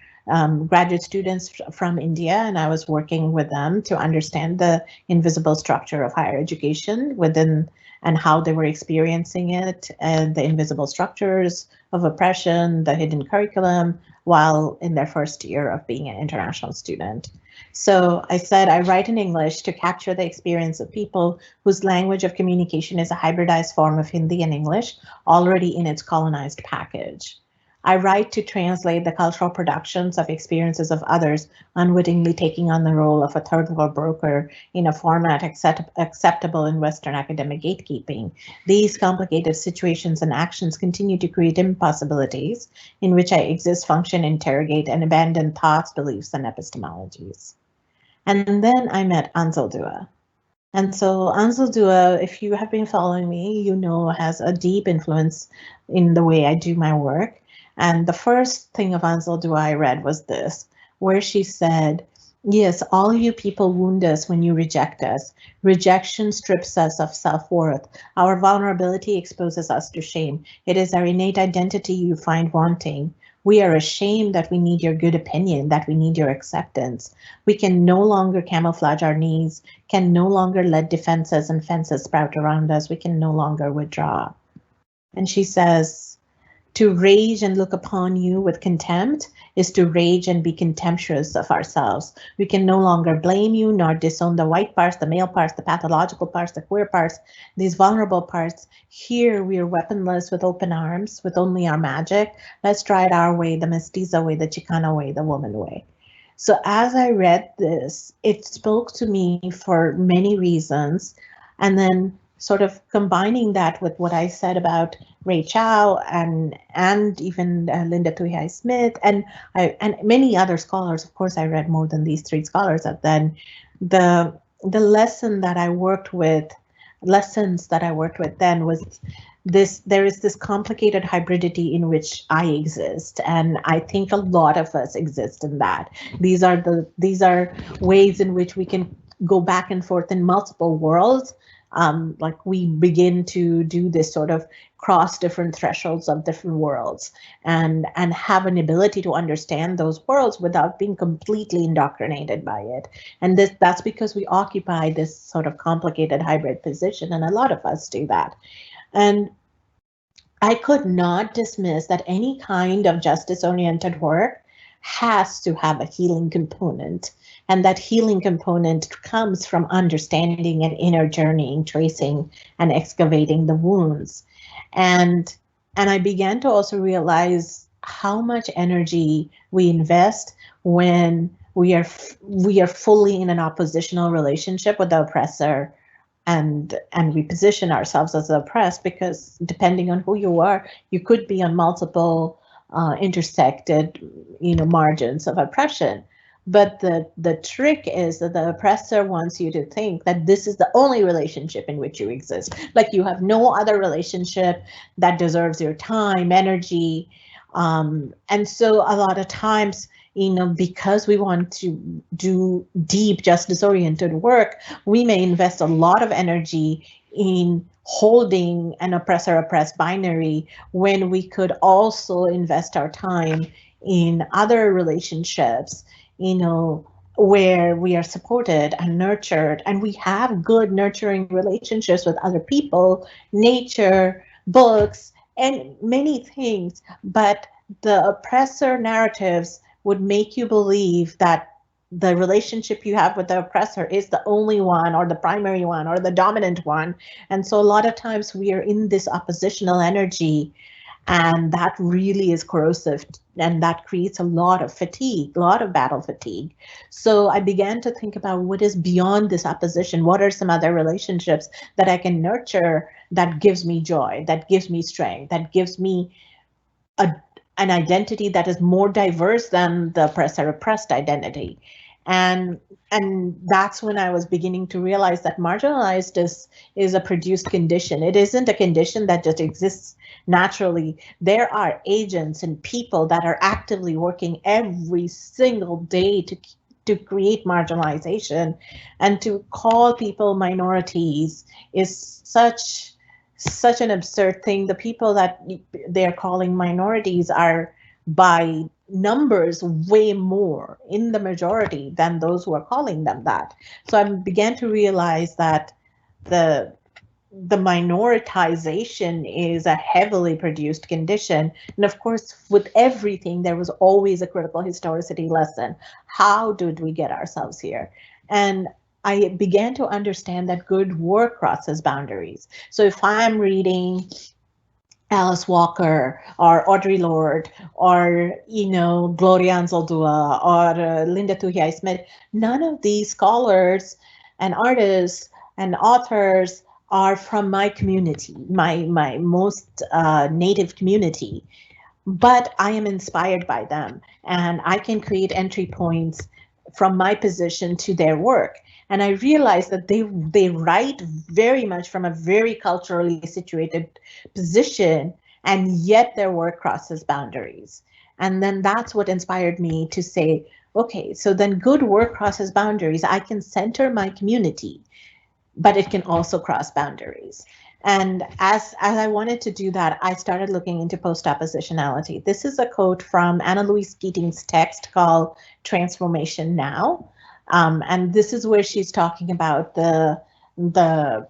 graduate students from India, and I was working with them to understand the invisible structure of higher education within and how they were experiencing it, and the invisible structures of oppression, the hidden curriculum, while in their first year of being an international student. So I said, I write in English to capture the experience of people whose language of communication is a hybridized form of Hindi and English, already in its colonized package. I write to translate the cultural productions of experiences of others, unwittingly taking on the role of a third world broker in a format acceptable in Western academic gatekeeping. These complicated situations and actions continue to create impossibilities in which I exist, function, interrogate, and abandon thoughts, beliefs, and epistemologies. And then I met Anzaldúa. And so Anzaldúa, if you have been following me, has a deep influence in the way I do my work. And the first thing of Anzaldúa I read was this, where she said, yes, all you people wound us when you reject us. Rejection strips us of self-worth. Our vulnerability exposes us to shame. It is our innate identity you find wanting. We are ashamed that we need your good opinion, that we need your acceptance. We can no longer camouflage our needs, can no longer let defenses and fences sprout around us. We can no longer withdraw. And she says, to rage and look upon you with contempt is to rage and be contemptuous of ourselves. We can no longer blame you nor disown the white parts, the male parts, the pathological parts, the queer parts, these vulnerable parts. Here we are weaponless with open arms, with only our magic. Let's try it our way, the mestiza way, the Chicana way, the woman way. So as I read this, it spoke to me for many reasons. And then sort of combining that with what I said about Ray Chow and even Linda Thuy Smith and many other scholars. Of course, I read more than these three scholars. And then the the lesson that I worked with, lessons that I worked with then was this: there is this complicated hybridity in which I exist, and I think a lot of us exist in that. These are ways in which we can go back and forth in multiple worlds. Like we begin to do this sort of cross different thresholds of different worlds and have an ability to understand those worlds without being completely indoctrinated by it. And that's because we occupy this sort of complicated hybrid position, and a lot of us do that. And I could not dismiss that any kind of justice-oriented work has to have a healing component, and that healing component comes from understanding and inner journeying, tracing and excavating the wounds. And I began to also realize how much energy we invest when we are fully in an oppositional relationship with the oppressor, and we position ourselves as the oppressed, because depending on who you are, you could be on multiple intersected, margins of oppression. But the trick is that the oppressor wants you to think that this is the only relationship in which you exist. Like you have no other relationship that deserves your time, energy. And so a lot of times, because we want to do deep justice-oriented work, we may invest a lot of energy in holding an oppressor-oppressed binary when we could also invest our time in other relationships, where we are supported and nurtured, and we have good nurturing relationships with other people, nature, books, and many things. But the oppressor narratives would make you believe that the relationship you have with the oppressor is the only one, or the primary one, or the dominant one. And so a lot of times we are in this oppositional energy, and that really is corrosive, and that creates a lot of fatigue, a lot of battle fatigue. So I began to think about what is beyond this opposition. What are some other relationships that I can nurture that gives me joy, that gives me strength, that gives me an identity that is more diverse than the oppressor oppressed identity. And that's when I was beginning to realize that marginalized is a produced condition. It isn't a condition that just exists naturally. There are agents and people that are actively working every single day to create marginalization, and to call people minorities is such an absurd thing. The people that they're calling minorities are by numbers way more in the majority than those who are calling them that. So I began to realize that the minoritization is a heavily produced condition. And of course, with everything, there was always a critical historicity lesson. How did we get ourselves here? And I began to understand that good work crosses boundaries. So if I'm reading Alice Walker or Audre Lorde or Gloria Anzaldúa or Linda Thuy Smith, none of these scholars and artists and authors are from my community, my most native community. But I am inspired by them, and I can create entry points from my position to their work. And I realized that they write very much from a very culturally situated position, and yet their work crosses boundaries. And then that's what inspired me to say, okay, so then good work crosses boundaries. I can center my community, but it can also cross boundaries. And as I wanted to do that, I started looking into post-oppositionality. This is a quote from Anna Louise Keating's text called Transformation Now. And this is where she's talking about the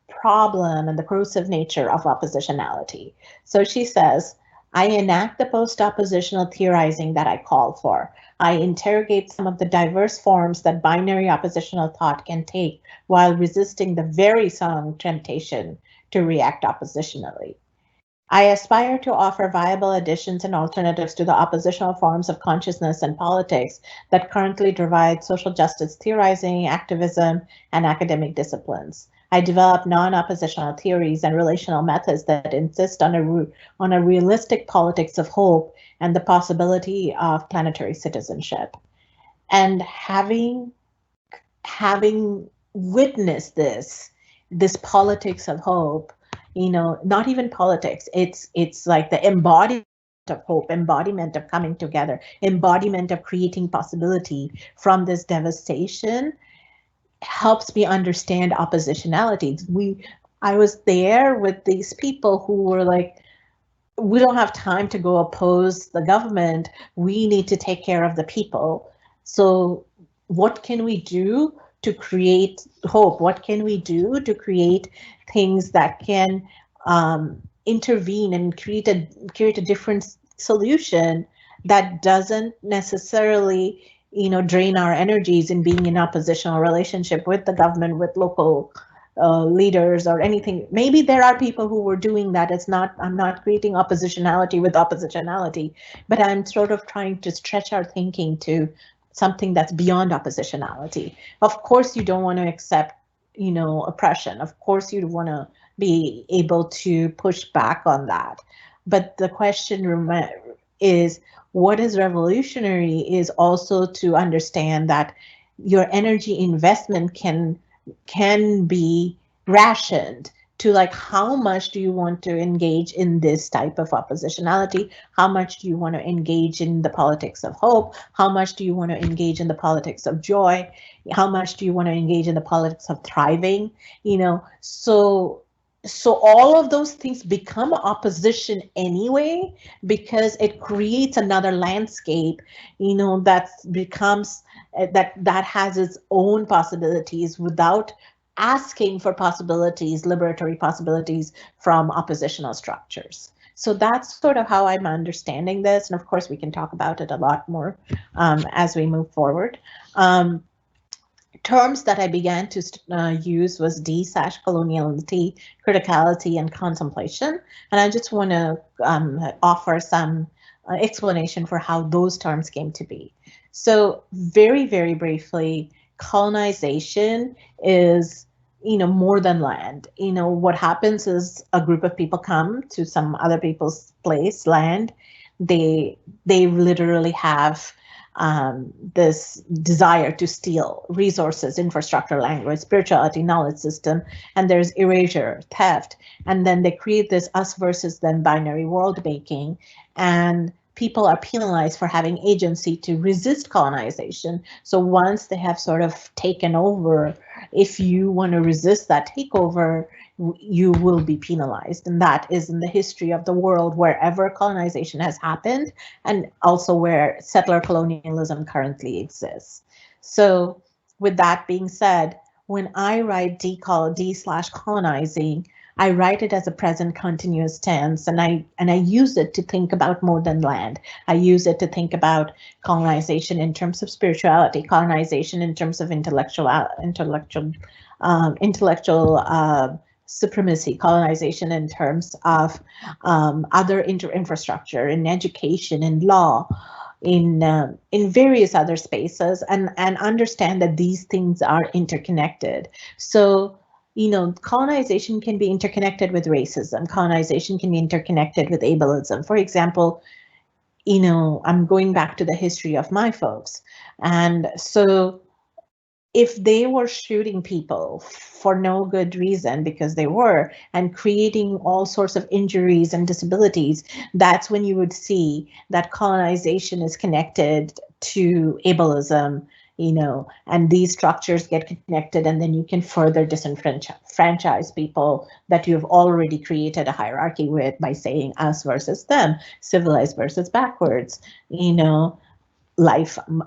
problem and the corrosive nature of oppositionality. So she says, I enact the post-oppositional theorizing that I call for. I interrogate some of the diverse forms that binary oppositional thought can take while resisting the very strong temptation to react oppositionally. I aspire to offer viable additions and alternatives to the oppositional forms of consciousness and politics that currently divide social justice theorizing, activism, and academic disciplines. I develop non-oppositional theories and relational methods that insist on a realistic politics of hope and the possibility of planetary citizenship. And having witnessed this politics of hope, not even politics, it's like the embodiment of hope, embodiment of coming together, embodiment of creating possibility from this devastation, helps me understand oppositionality. I was there with these people who were like, we don't have time to go oppose the government. We need to take care of the people. So what can we do to create hope? What can we do to create things that can intervene and create a different solution that doesn't necessarily, drain our energies in being in oppositional relationship with the government, with local leaders or anything. Maybe there are people who were doing that. I'm not creating oppositionality with oppositionality, but I'm sort of trying to stretch our thinking to something that's beyond oppositionality. Of course, you don't want to accept, oppression. Of course, you want to be able to push back on that. But the question is, what is revolutionary is also to understand that your energy investment can be rationed to, like, how much do you want to engage in this type of oppositionality? How much do you want to engage in the politics of hope? How much do you want to engage in the politics of joy? How much do you want to engage in the politics of thriving? So all of those things become opposition anyway, because it creates another landscape, that becomes that has its own possibilities without asking for possibilities, liberatory possibilities from oppositional structures. So that's sort of how I'm understanding this. And of course, we can talk about it a lot more as we move forward. Terms that I began to use was D/coloniality, criticality, and contemplation. And I just want to offer some explanation for how those terms came to be. So very, very briefly, colonization is, more than land. What happens is a group of people come to some other people's place, land. They literally have this desire to steal resources, infrastructure, language, spirituality, knowledge system, and there's erasure, theft, and then they create this us versus them binary world making, and people are penalized for having agency to resist colonization. So once they have sort of taken over, if you want to resist that takeover, you will be penalized. And that is in the history of the world, wherever colonization has happened, and also where settler colonialism currently exists. So with that being said, when I write D/colonizing, I write it as a present continuous tense, and I use it to think about more than land. I use it to think about colonization in terms of spirituality, colonization in terms of intellectual supremacy, colonization in terms of other infrastructure, in education, in law, in various other spaces, and understand that these things are interconnected. So, colonization can be interconnected with racism. Colonization can be interconnected with ableism. For example, I'm going back to the history of my folks. And so if they were shooting people for no good reason, because they were, and creating all sorts of injuries and disabilities, that's when you would see that colonization is connected to ableism, and these structures get connected, and then you can further disenfranchise people that you've already created a hierarchy with by saying us versus them, civilized versus backwards,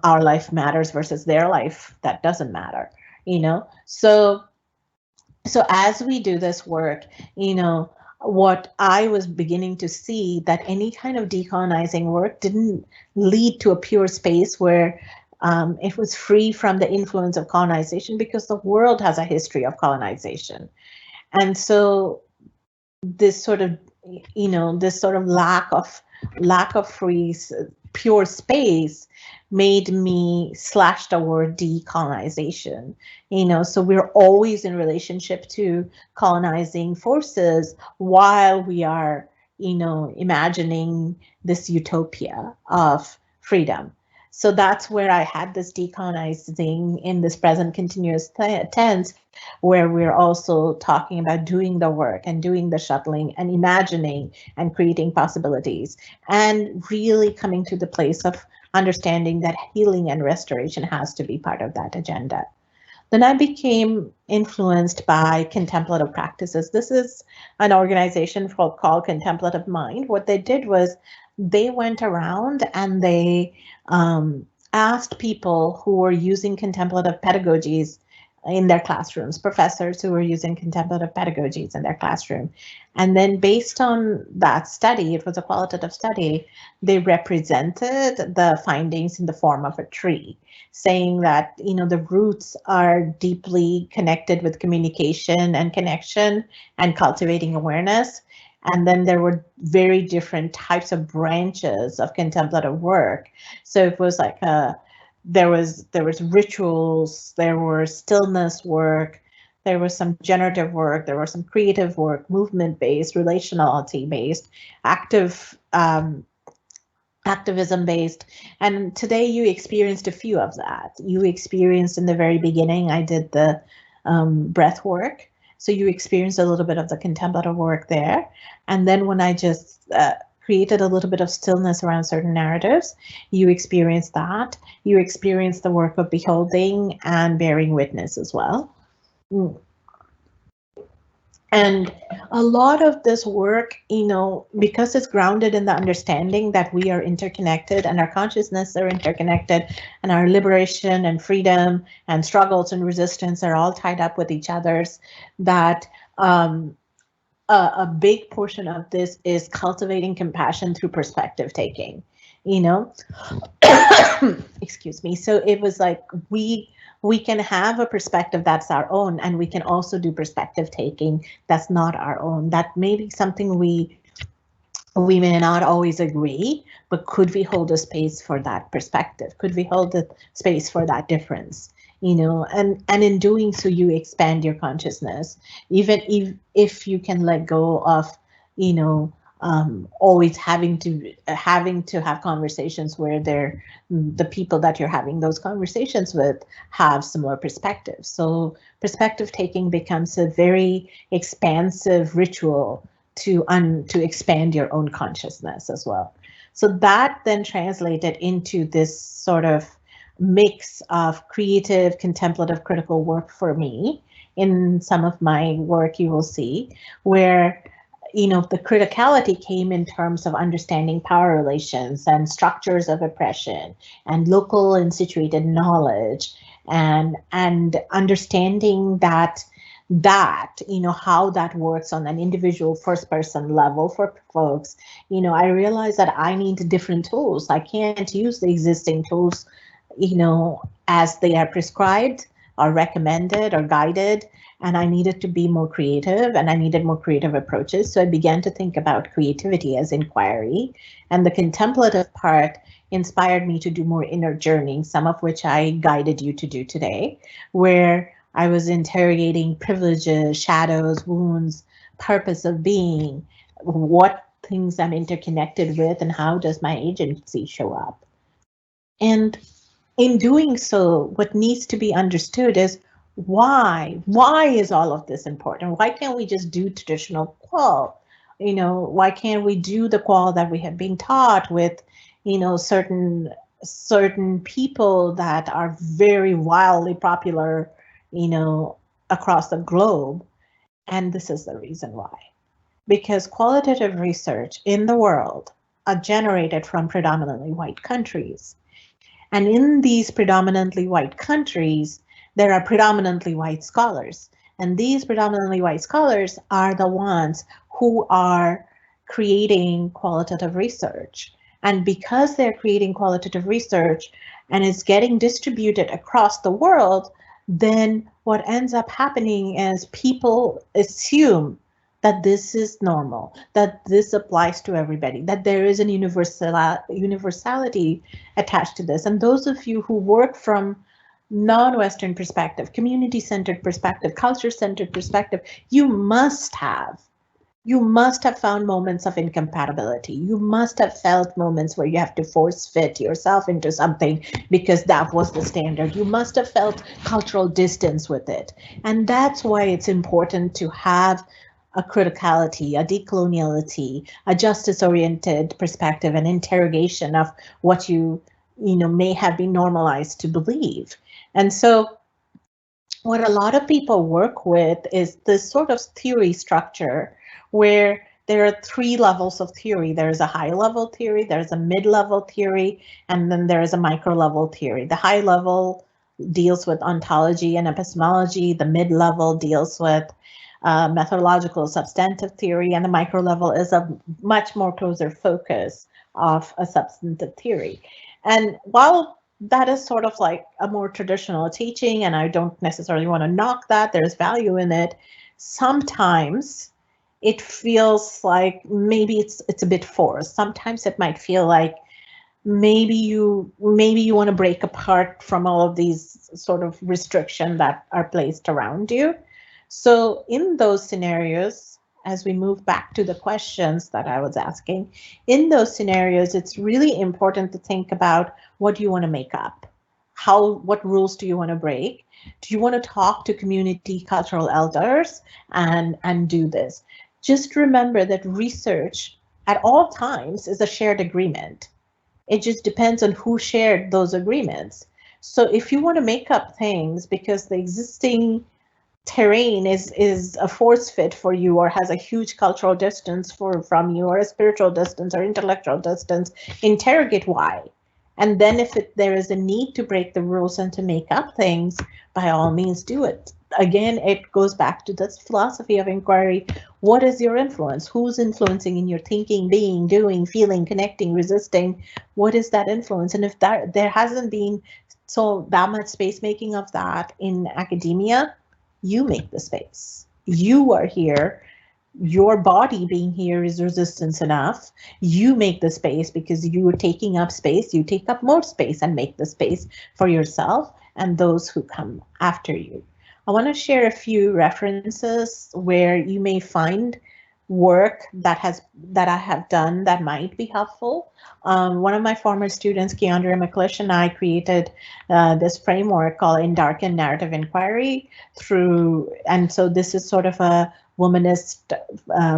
our life matters versus their life that doesn't matter. So as we do this work, what I was beginning to see, that any kind of decolonizing work didn't lead to a pure space where it was free from the influence of colonization, because the world has a history of colonization. And so this sort of this sort of lack of free, pure space made me slash the word decolonization. So we're always in relationship to colonizing forces while we are, imagining this utopia of freedom. So that's where I had this decolonizing in this present continuous tense, where we're also talking about doing the work and doing the shuttling and imagining and creating possibilities, and really coming to the place of understanding that healing and restoration has to be part of that agenda. Then I became influenced by contemplative practices. This is an organization called Contemplative Mind. What they did was they went around and they asked people who were using contemplative pedagogies in their classrooms, professors who were using contemplative pedagogies in their classroom. And then based on that study, it was a qualitative study, they represented the findings in the form of a tree, saying that, the roots are deeply connected with communication and connection and cultivating awareness. And then there were very different types of branches of contemplative work. So it was like there was rituals, there were stillness work, there was some generative work, there was some creative work, movement-based, relationality-based, activism-based. And today you experienced a few of that. You experienced in the very beginning, I did the breath work. So you experienced a little bit of the contemplative work there. And then when I just created a little bit of stillness around certain narratives, you experience that. You experience the work of beholding and bearing witness as well. And a lot of this work, because it's grounded in the understanding that we are interconnected and our consciousness are interconnected, and our liberation and freedom and struggles and resistance are all tied up with each other's, that a big portion of this is cultivating compassion through perspective taking, excuse me. So it was like we can have a perspective that's our own, and we can also do perspective taking that's not our own. That may be something we may not always agree, but could we hold a space for that perspective? Could we hold a space for that difference? And in doing so, you expand your consciousness, even if you can let go of, always having to have conversations where the people that you're having those conversations with have similar perspectives. So perspective taking becomes a very expansive ritual to expand your own consciousness as well. So that then translated into this sort of mix of creative, contemplative, critical work for me. In some of my work, you will see where, the criticality came in terms of understanding power relations and structures of oppression and local and situated knowledge, and understanding that how that works on an individual first person level for folks. I realized that I need different tools. I can't use the existing tools as they are prescribed or recommended or guided, and I needed to be more creative, and I needed more creative approaches. So I began to think about creativity as inquiry, and the contemplative part inspired me to do more inner journeying, some of which I guided you to do today, where I was interrogating privileges, shadows, wounds, purpose of being, what things I'm interconnected with, and how does my agency show up. And in doing so, what needs to be understood is why is all of this important? Why can't we just do traditional qual? Why can't we do the qual that we have been taught with, certain people that are very wildly popular, across the globe? And this is the reason why. Because qualitative research in the world are generated from predominantly white countries. And in these predominantly white countries, there are predominantly white scholars. And these predominantly white scholars are the ones who are creating qualitative research. And because they're creating qualitative research and it's getting distributed across the world, then what ends up happening is people assume that this is normal, that this applies to everybody, that there is an universality attached to this. And those of you who work from non-Western perspective, community-centered perspective, culture-centered perspective, you must have found moments of incompatibility. You must have felt moments where you have to force fit yourself into something because that was the standard. You must have felt cultural distance with it. And that's why it's important to have a criticality, a decoloniality, a justice-oriented perspective, an interrogation of what you may have been normalized to believe. And so what a lot of people work with is this sort of theory structure where there are three levels of theory. There's a high level theory, there's a mid-level theory, and then there is a micro level theory. The high level deals with ontology and epistemology, the mid-level deals with methodological substantive theory, and the micro level is a much more closer focus of a substantive theory. And while that is sort of like a more traditional teaching, and I don't necessarily want to knock that, there's value in it, sometimes it feels like maybe it's a bit forced. Sometimes it might feel like maybe you want to break apart from all of these sort of restrictions that are placed around you. So in those scenarios, as we move back to the questions that I was asking, in those scenarios, it's really important to think about what do you want to make up? What rules do you want to break? Do you want to talk to community cultural elders and do this? Just remember that research at all times is a shared agreement. It just depends on who shared those agreements. So if you want to make up things because the existing terrain is a force fit for you or has a huge cultural distance from you or a spiritual distance or intellectual distance, interrogate why. And then if there is a need to break the rules and to make up things, by all means do it. Again, it goes back to this philosophy of inquiry. What is your influence? Who's influencing in your thinking, being, doing, feeling, connecting, resisting? What is that influence? And if there hasn't been that much space making of that in academia, you make the space. You are here. Your body being here is resistance enough. You make the space because you are taking up space. You take up more space and make the space for yourself and those who come after you. I want to share a few references where you may find work that I have done that might be helpful. One of my former students, Keandria McClish, and I created this framework called In Darkened Narrative Inquiry and so this is sort of a womanist,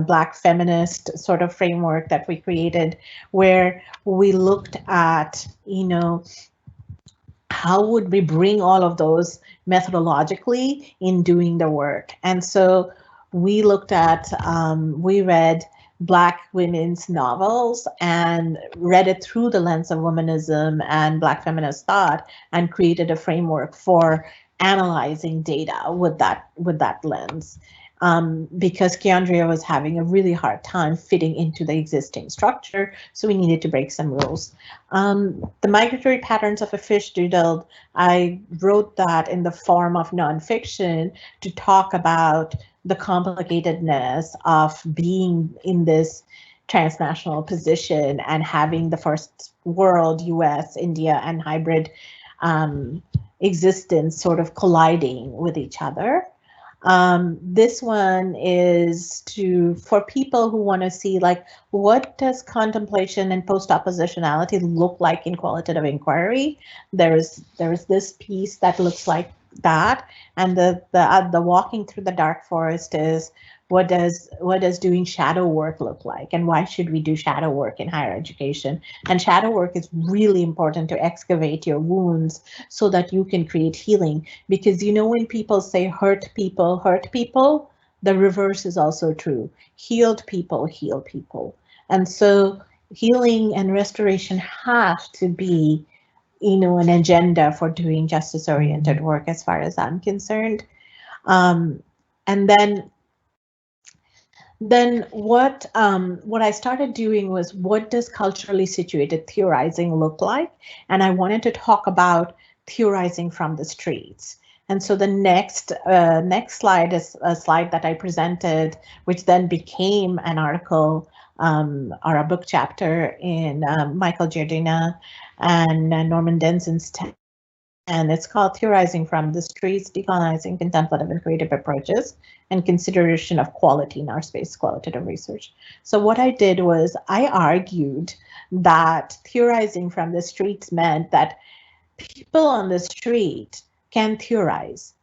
Black feminist sort of framework that we created where we looked at, how would we bring all of those methodologically in doing the work? And so we looked at, we read Black women's novels and read it through the lens of womanism and Black feminist thought and created a framework for analyzing data with that lens. Because Keandria was having a really hard time fitting into the existing structure, so we needed to break some rules. The migratory patterns of a fish doodled, I wrote that in the form of nonfiction to talk about the complicatedness of being in this transnational position and having the first world, US, India, and hybrid existence sort of colliding with each other. This one is for people who want to see like what does contemplation and post-oppositionality look like in qualitative inquiry. There's this piece that looks like that, and the walking through the dark forest is what does doing shadow work look like, and why should we do shadow work in higher education? And shadow work is really important to excavate your wounds so that you can create healing. Because when people say hurt people, the reverse is also true. Healed people heal people. And so healing and restoration have to be an agenda for doing justice-oriented work as far as I'm concerned. And then what I started doing was, what does culturally situated theorizing look like? And I wanted to talk about theorizing from the streets. And so the next slide is a slide that I presented, which then became an article or a book chapter in Michael Giardina and Norman Denson's text. And it's called Theorizing from the Streets, Decolonizing Contemplative and Creative Approaches and Consideration of Quality in Our Space, Qualitative Research. So what I did was I argued that theorizing from the streets meant that people on the street can theorize.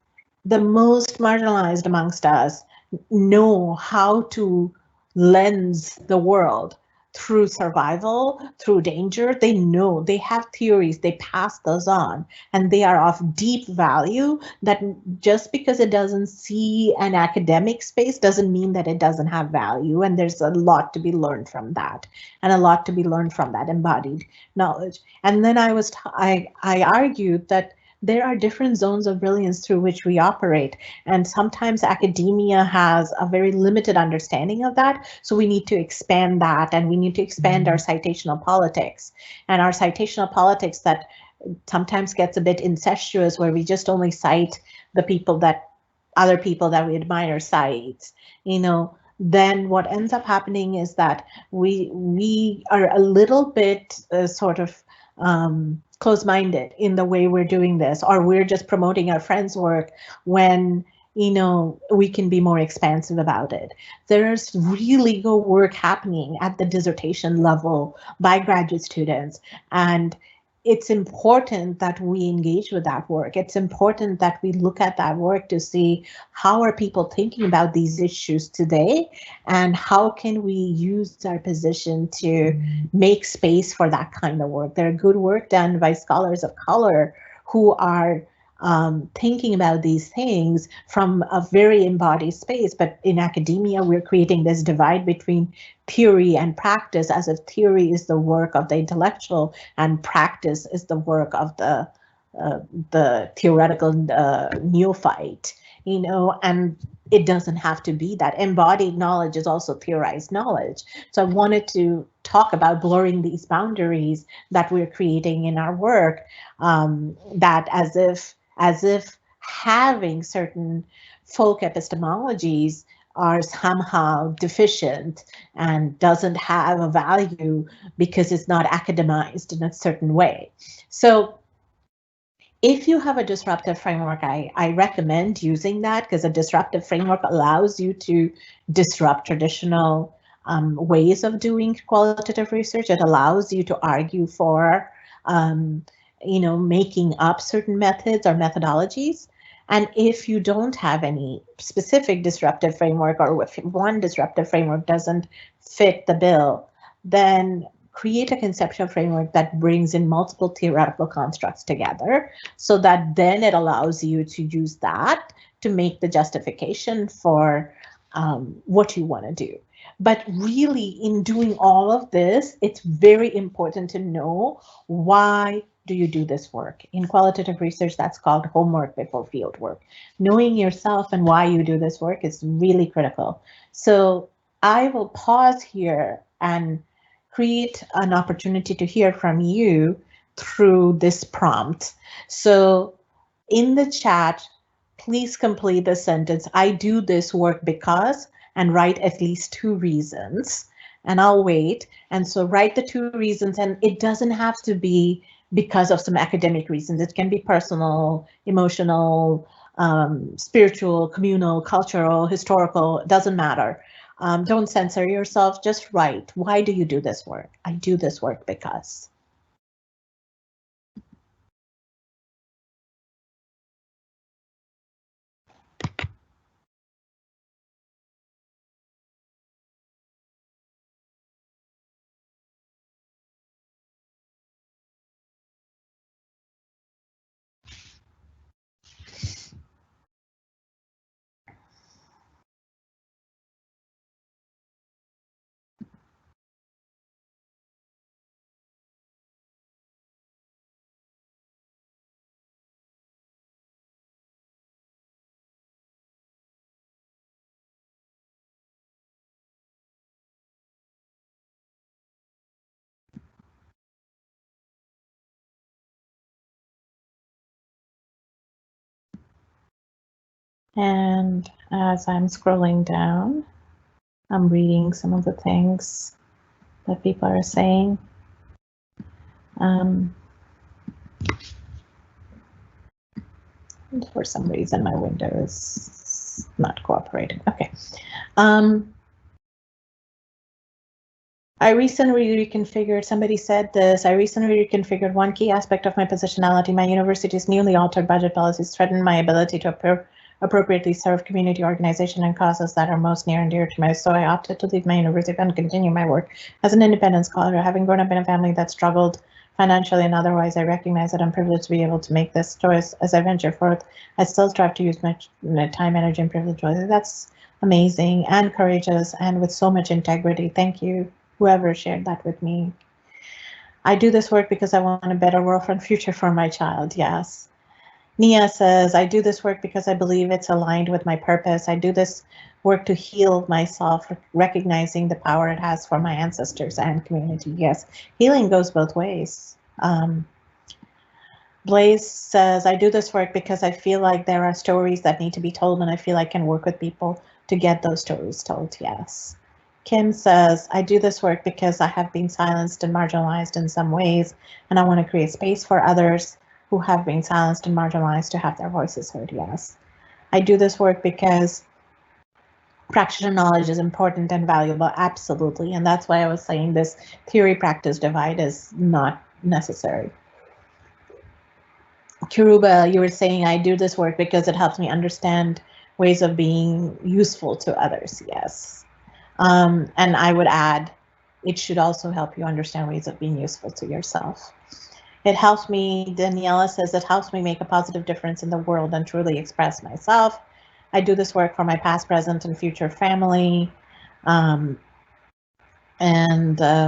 The most marginalized amongst us know how to lens the world through survival, through danger. They know, they have theories, they pass those on, and they are of deep value. That just because it doesn't see an academic space doesn't mean that it doesn't have value. And there's a lot to be learned from that, and a lot to be learned from that embodied knowledge. And then I argued that there are different zones of brilliance through which we operate. And sometimes academia has a very limited understanding of that. So we need to expand that, and we need to expand our citational politics. And our citational politics that sometimes gets a bit incestuous, where we just only cite the people that other people that we admire cite, then what ends up happening is that we are a little bit sort of close-minded in the way we're doing this, or we're just promoting our friends' work when we can be more expansive about it. There's really good work happening at the dissertation level by graduate students, and it's important that we engage with that work. It's important that we look at that work to see how are people thinking about these issues today, and how can we use our position to make space for that kind of work. There are good work done by scholars of color who are thinking about these things from a very embodied space. But in academia, we're creating this divide between theory and practice, as if theory is the work of the intellectual and practice is the work of the theoretical neophyte, and it doesn't have to be that. Embodied knowledge is also theorized knowledge. So I wanted to talk about blurring these boundaries that we're creating in our work, that as if having certain folk epistemologies are somehow deficient and doesn't have a value because it's not academized in a certain way. So if you have a disruptive framework, I recommend using that, because a disruptive framework allows you to disrupt traditional ways of doing qualitative research. It allows you to argue for, making up certain methods or methodologies. And if you don't have any specific disruptive framework, or if one disruptive framework doesn't fit the bill, then create a conceptual framework that brings in multiple theoretical constructs together, so that then it allows you to use that to make the justification for what you want to do. But really, in doing all of this, it's very important to know, why do you do this work? In qualitative research, that's called homework before field work. Knowing yourself and why you do this work is really critical. So I will pause here and create an opportunity to hear from you through this prompt. So in the chat, please complete the sentence, I do this work because, and write at least 2 reasons, and I'll wait. And so write the 2 reasons, and it doesn't have to be because of some academic reasons. It can be personal, emotional, spiritual, communal, cultural, historical, it doesn't matter. Don't censor yourself, just write. Why do you do this work? I do this work because. And as I'm scrolling down, I'm reading some of the things that people are saying. For some reason, my window is not cooperating. Okay. I recently reconfigured, somebody said this, I recently reconfigured one key aspect of my positionality. My university's newly altered budget policies threaten my ability to appropriately serve community organization and causes that are most near and dear to me. So I opted to leave my university and continue my work as an independent scholar. Having grown up in a family that struggled financially and otherwise, I recognize that I'm privileged to be able to make this choice. As I venture forth, I still strive to use my time, energy, and privilege. That's amazing and courageous and with so much integrity. Thank you, whoever shared that with me. I do this work because I want a better world and future for my child. Yes. Nia says, I do this work because I believe it's aligned with my purpose. I do this work to heal myself, recognizing the power it has for my ancestors and community. Yes, healing goes both ways. Blaze says, I do this work because I feel like there are stories that need to be told and I feel I can work with people to get those stories told. Yes. Kim says, I do this work because I have been silenced and marginalized in some ways, and I want to create space for others who have been silenced and marginalized to have their voices heard. Yes. I do this work because practitioner knowledge is important and valuable. Absolutely. And that's why I was saying this theory practice divide is not necessary. Kiruba, you were saying I do this work because it helps me understand ways of being useful to others. Yes. And I would add, it should also help you understand ways of being useful to yourself. It helps me, Daniela says, it helps me make a positive difference in the world and truly express myself. I do this work for my past, present, and future family. I'm gonna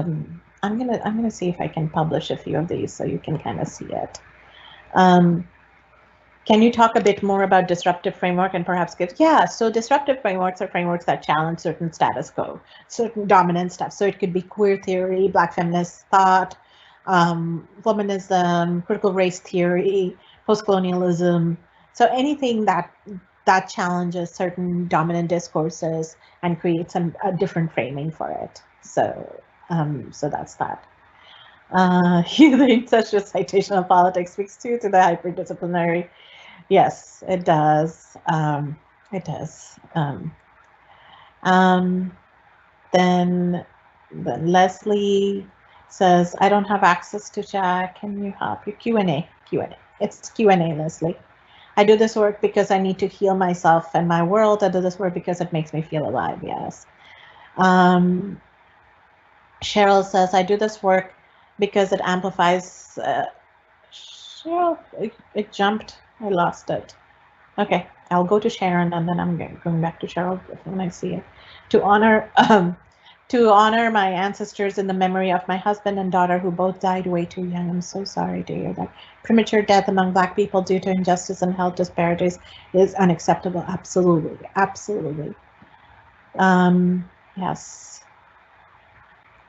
see if I can publish a few of these so you can kind of see it. Can you talk a bit more about disruptive framework and perhaps give, yeah, so disruptive frameworks are frameworks that challenge certain status quo, certain dominant stuff. So it could be queer theory, Black feminist thought, feminism, critical race theory, post-colonialism. So anything that challenges certain dominant discourses and creates a different framing for it. So that's that. You think such a citation of politics speaks to the hyperdisciplinary. Yes, it does. It does. Then Leslie says, I don't have access to chat. Can you help? Your Q&A. It's Q&A, Leslie. I do this work because I need to heal myself and my world. I do this work because it makes me feel alive. Yes. Cheryl says, I do this work because it amplifies. Cheryl, it jumped. I lost it. Okay, I'll go to Sharon and then I'm going back to Cheryl when I see it. To honor my ancestors in the memory of my husband and daughter who both died way too young. I'm so sorry to hear that. Premature death among Black people due to injustice and health disparities is unacceptable. Absolutely, absolutely. Yes.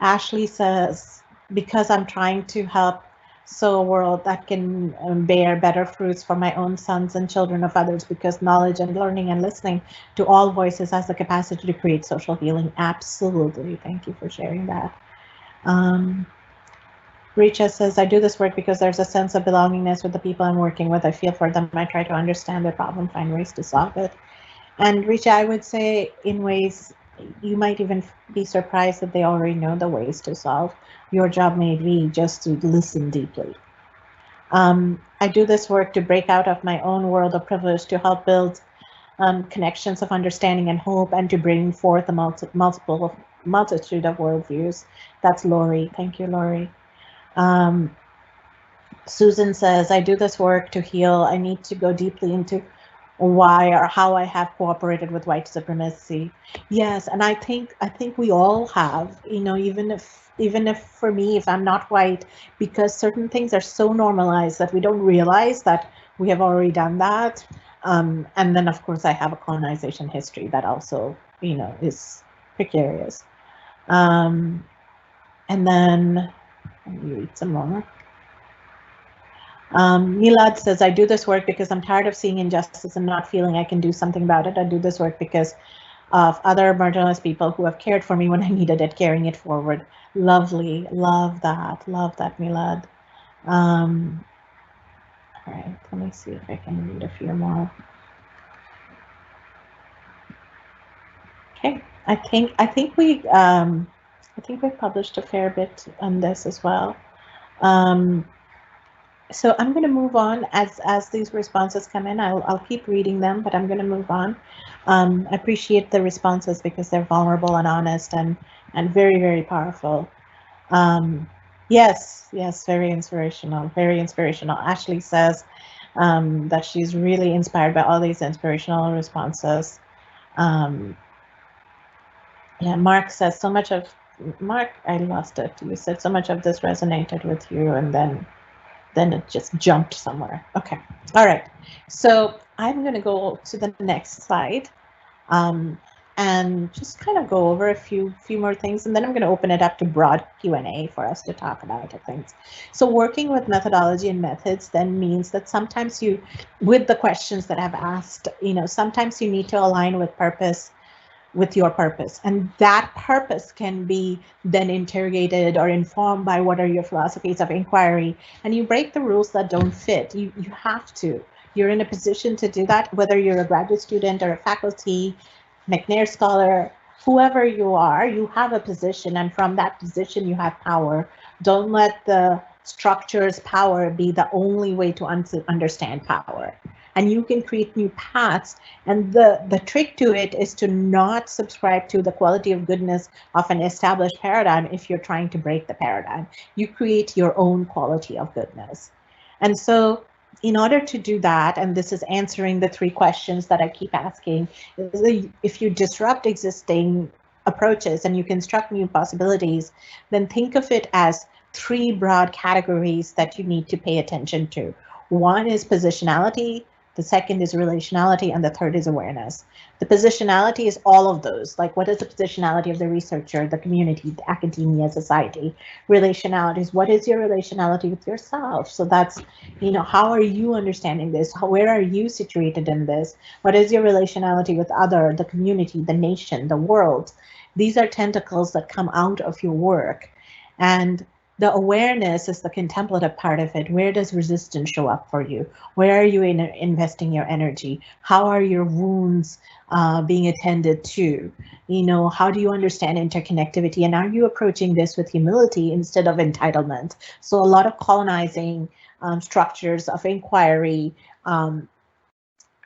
Ashley says, because I'm trying to help sow a world that can bear better fruits for my own sons and children of others, because knowledge and learning and listening to all voices has the capacity to create social healing. Absolutely. Thank you for sharing that. Richa says, I do this work because there's a sense of belongingness with the people I'm working with. I feel for them. I try to understand their problem, find ways to solve it. And Richa, I would say in ways you might even be surprised that they already know the ways to solve. Your job may be just to listen deeply. I do this work to break out of my own world of privilege, to help build connections of understanding and hope, and to bring forth a multitude of worldviews. That's Lori. Thank you, Lori. Susan says, I do this work to heal. I need to go deeply into why or how I have cooperated with white supremacy. Yes, and I think we all have, you know, even if for me, if I'm not white, because certain things are so normalized that we don't realize that we have already done that. And then of course I have a colonization history that also, you know, is precarious. And then let me read some more. Milad says, I do this work because I'm tired of seeing injustice and not feeling I can do something about it. I do this work because of other marginalized people who have cared for me when I needed it, carrying it forward. Lovely. Love that, Milad. All right, let me see if I can read a few more. Okay, I think we published a fair bit on this as well. So I'm going to move on as these responses come in. I'll keep reading them, but I'm going to move on. I appreciate the responses because they're vulnerable and honest and very, very powerful. Yes, very inspirational, very inspirational. Ashley says that she's really inspired by all these inspirational responses. Yeah, Mark says so much of, Mark, I lost it. You said so much of this resonated with you, and then it just jumped somewhere. Okay, all right. So I'm going to go to the next slide and just kind of go over a few more things, and then I'm going to open it up to broad Q&A for us to talk about things. So working with methodology and methods then means that sometimes you, with the questions that I've asked, sometimes you need to align with purpose, with your purpose, and that purpose can be then interrogated or informed by what are your philosophies of inquiry, and you break the rules that don't fit. You have to. You're in a position to do that, whether you're a graduate student or a faculty, McNair scholar, whoever you are, you have a position, and from that position you have power. Don't let the structure's power be the only way to understand power. And you can create new paths. And the trick to it is to not subscribe to the quality of goodness of an established paradigm if you're trying to break the paradigm. You create your own quality of goodness. And so in order to do that, and this is answering the three questions that I keep asking, if you disrupt existing approaches and you construct new possibilities, then think of it as three broad categories that you need to pay attention to. One is positionality, the second is relationality, and the third is awareness. The positionality is all of those, like what is the positionality of the researcher, the community, the academia, society. Relationality is what is your relationality with yourself? So that's, how are you understanding this? Where are you situated in this? What is your relationality with other, the community, the nation, the world? These are tentacles that come out of your work. And the awareness is the contemplative part of it. Where does resistance show up for you? Where are you investing your energy? How are your wounds being attended to? How do you understand interconnectivity? And are you approaching this with humility instead of entitlement? So a lot of colonizing structures of inquiry, presume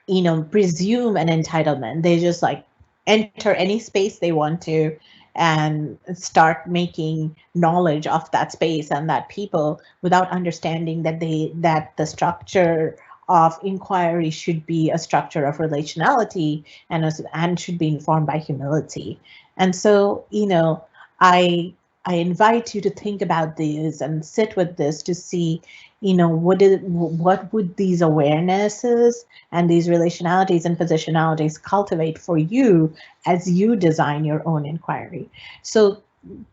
an entitlement. They just like enter any space they want to and start making knowledge of that space and that people without understanding that the structure of inquiry should be a structure of relationality and should be informed by humility. And so, I invite you to think about these and sit with this to see, what would these awarenesses and these relationalities and positionalities cultivate for you as you design your own inquiry. So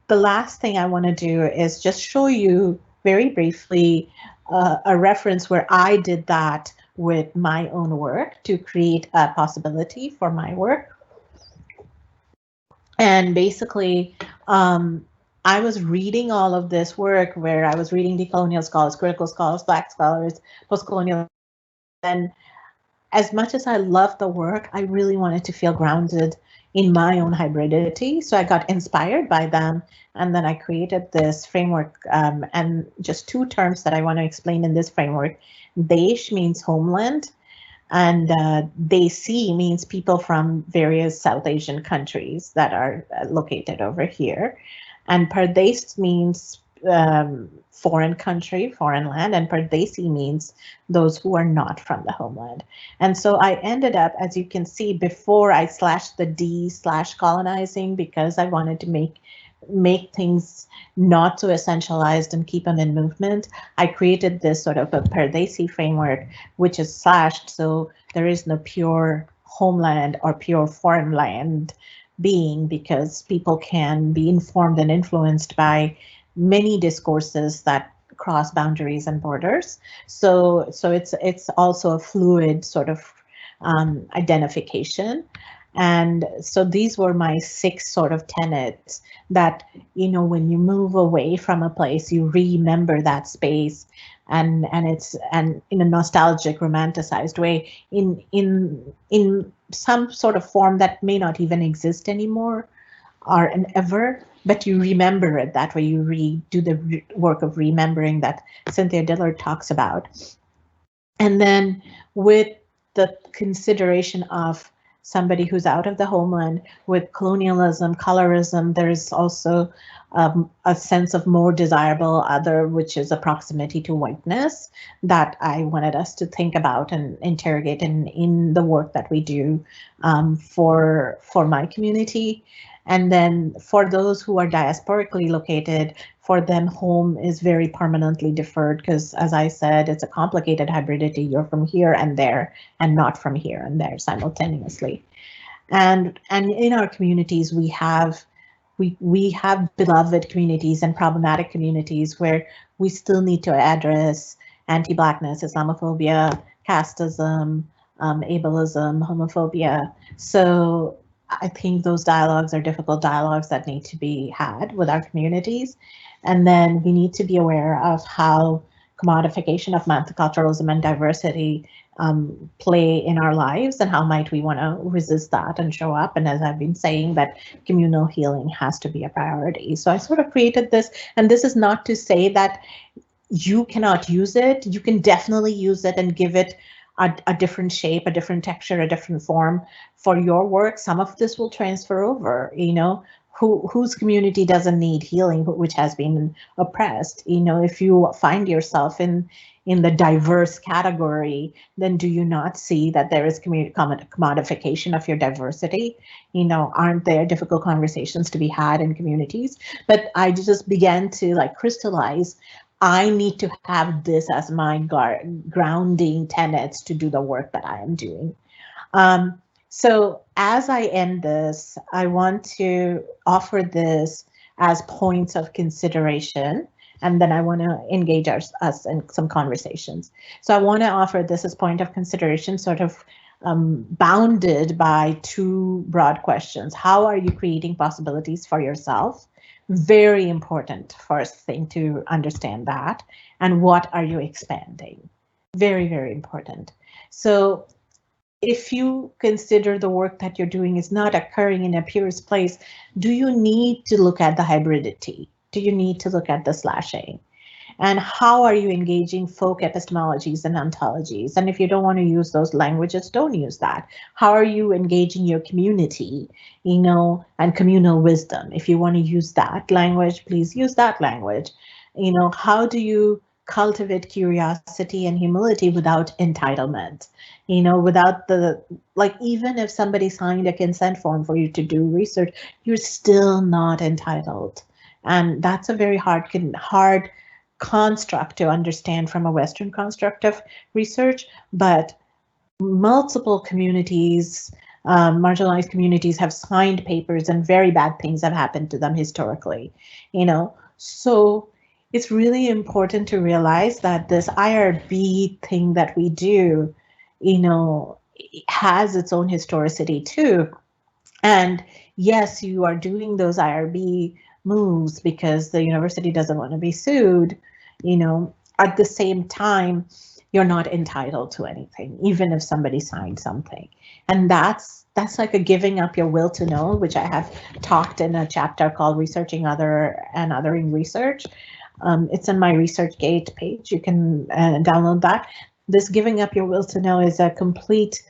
the last thing I want to do is just show you very briefly a reference where I did that with my own work to create a possibility for my work. And basically, I was reading all of this work where I was reading decolonial scholars, critical scholars, Black scholars, post-colonial, and as much as I loved the work, I really wanted to feel grounded in my own hybridity. So I got inspired by them, and then I created this framework, and just two terms that I want to explain in this framework. Desh means homeland, and Desi means people from various South Asian countries that are located over here. And Pardes means foreign country, foreign land, and Pardesi means those who are not from the homeland. And so I ended up, as you can see, before I slashed the D/colonizing because I wanted to make things not so essentialized and keep them in movement, I created this sort of a Pardesi framework, which is slashed, so there is no pure homeland or pure foreign land being, because people can be informed and influenced by many discourses that cross boundaries and borders. So it's also a fluid sort of identification. And so these were my 6 sort of tenets that, when you move away from a place, you remember that space, and in a nostalgic, romanticized way, in some sort of form that may not even exist anymore or ever, but you remember it that way. You do the work of remembering that Cynthia Dillard talks about. And then with the consideration of somebody who's out of the homeland, with colonialism, colorism, there's also a sense of more desirable other, which is a proximity to whiteness, that I wanted us to think about and interrogate in the work that we do for my community. And then for those who are diasporically located, for them, home is very permanently deferred because, as I said, it's a complicated hybridity. You're from here and there and not from here and there simultaneously. And in our communities, we have beloved communities and problematic communities where we still need to address anti-Blackness, Islamophobia, casteism, ableism, homophobia. So I think those dialogues are difficult dialogues that need to be had with our communities. And then we need to be aware of how commodification of multiculturalism and diversity play in our lives, and how might we want to resist that and show up. And as I've been saying, that communal healing has to be a priority. So I sort of created this, and this is not to say that you cannot use it. You can definitely use it and give it a different shape, a different texture, a different form for your work. Some of this will transfer over, whose community doesn't need healing, which has been oppressed. If you find yourself in the diverse category, then do you not see that there is commodification of your diversity? Aren't there difficult conversations to be had in communities? But I just began to crystallize, I need to have this as my grounding tenets to do the work that I am doing. So as I end this, I want to offer this as points of consideration, and then I want to engage us in some conversations. So I want to offer this as point of consideration, sort of bounded by 2 broad questions. How are you creating possibilities for yourself? Very important first thing to understand that. And what are you expanding? Very, very important. So if you consider the work that you're doing is not occurring in a purest place, do you need to look at the hybridity? Do you need to look at the slashing? And how are you engaging folk epistemologies and ontologies? And if you don't want to use those languages, don't use that. How are you engaging your community, and communal wisdom? If you want to use that language, please use that language. How do you cultivate curiosity and humility without entitlement? Without even if somebody signed a consent form for you to do research, you're still not entitled. And that's a very hard construct to understand from a Western construct of research, but multiple communities, marginalized communities, have signed papers and very bad things have happened to them historically, So it's really important to realize that this IRB thing that we do, has its own historicity too. And yes, you are doing those IRB moves because the university doesn't want to be sued. At the same time, you're not entitled to anything, even if somebody signed something. And that's like a giving up your will to know, which I have talked in a chapter called Researching Other and Othering Research. It's on my ResearchGate page. You can download that. This giving up your will to know is a complete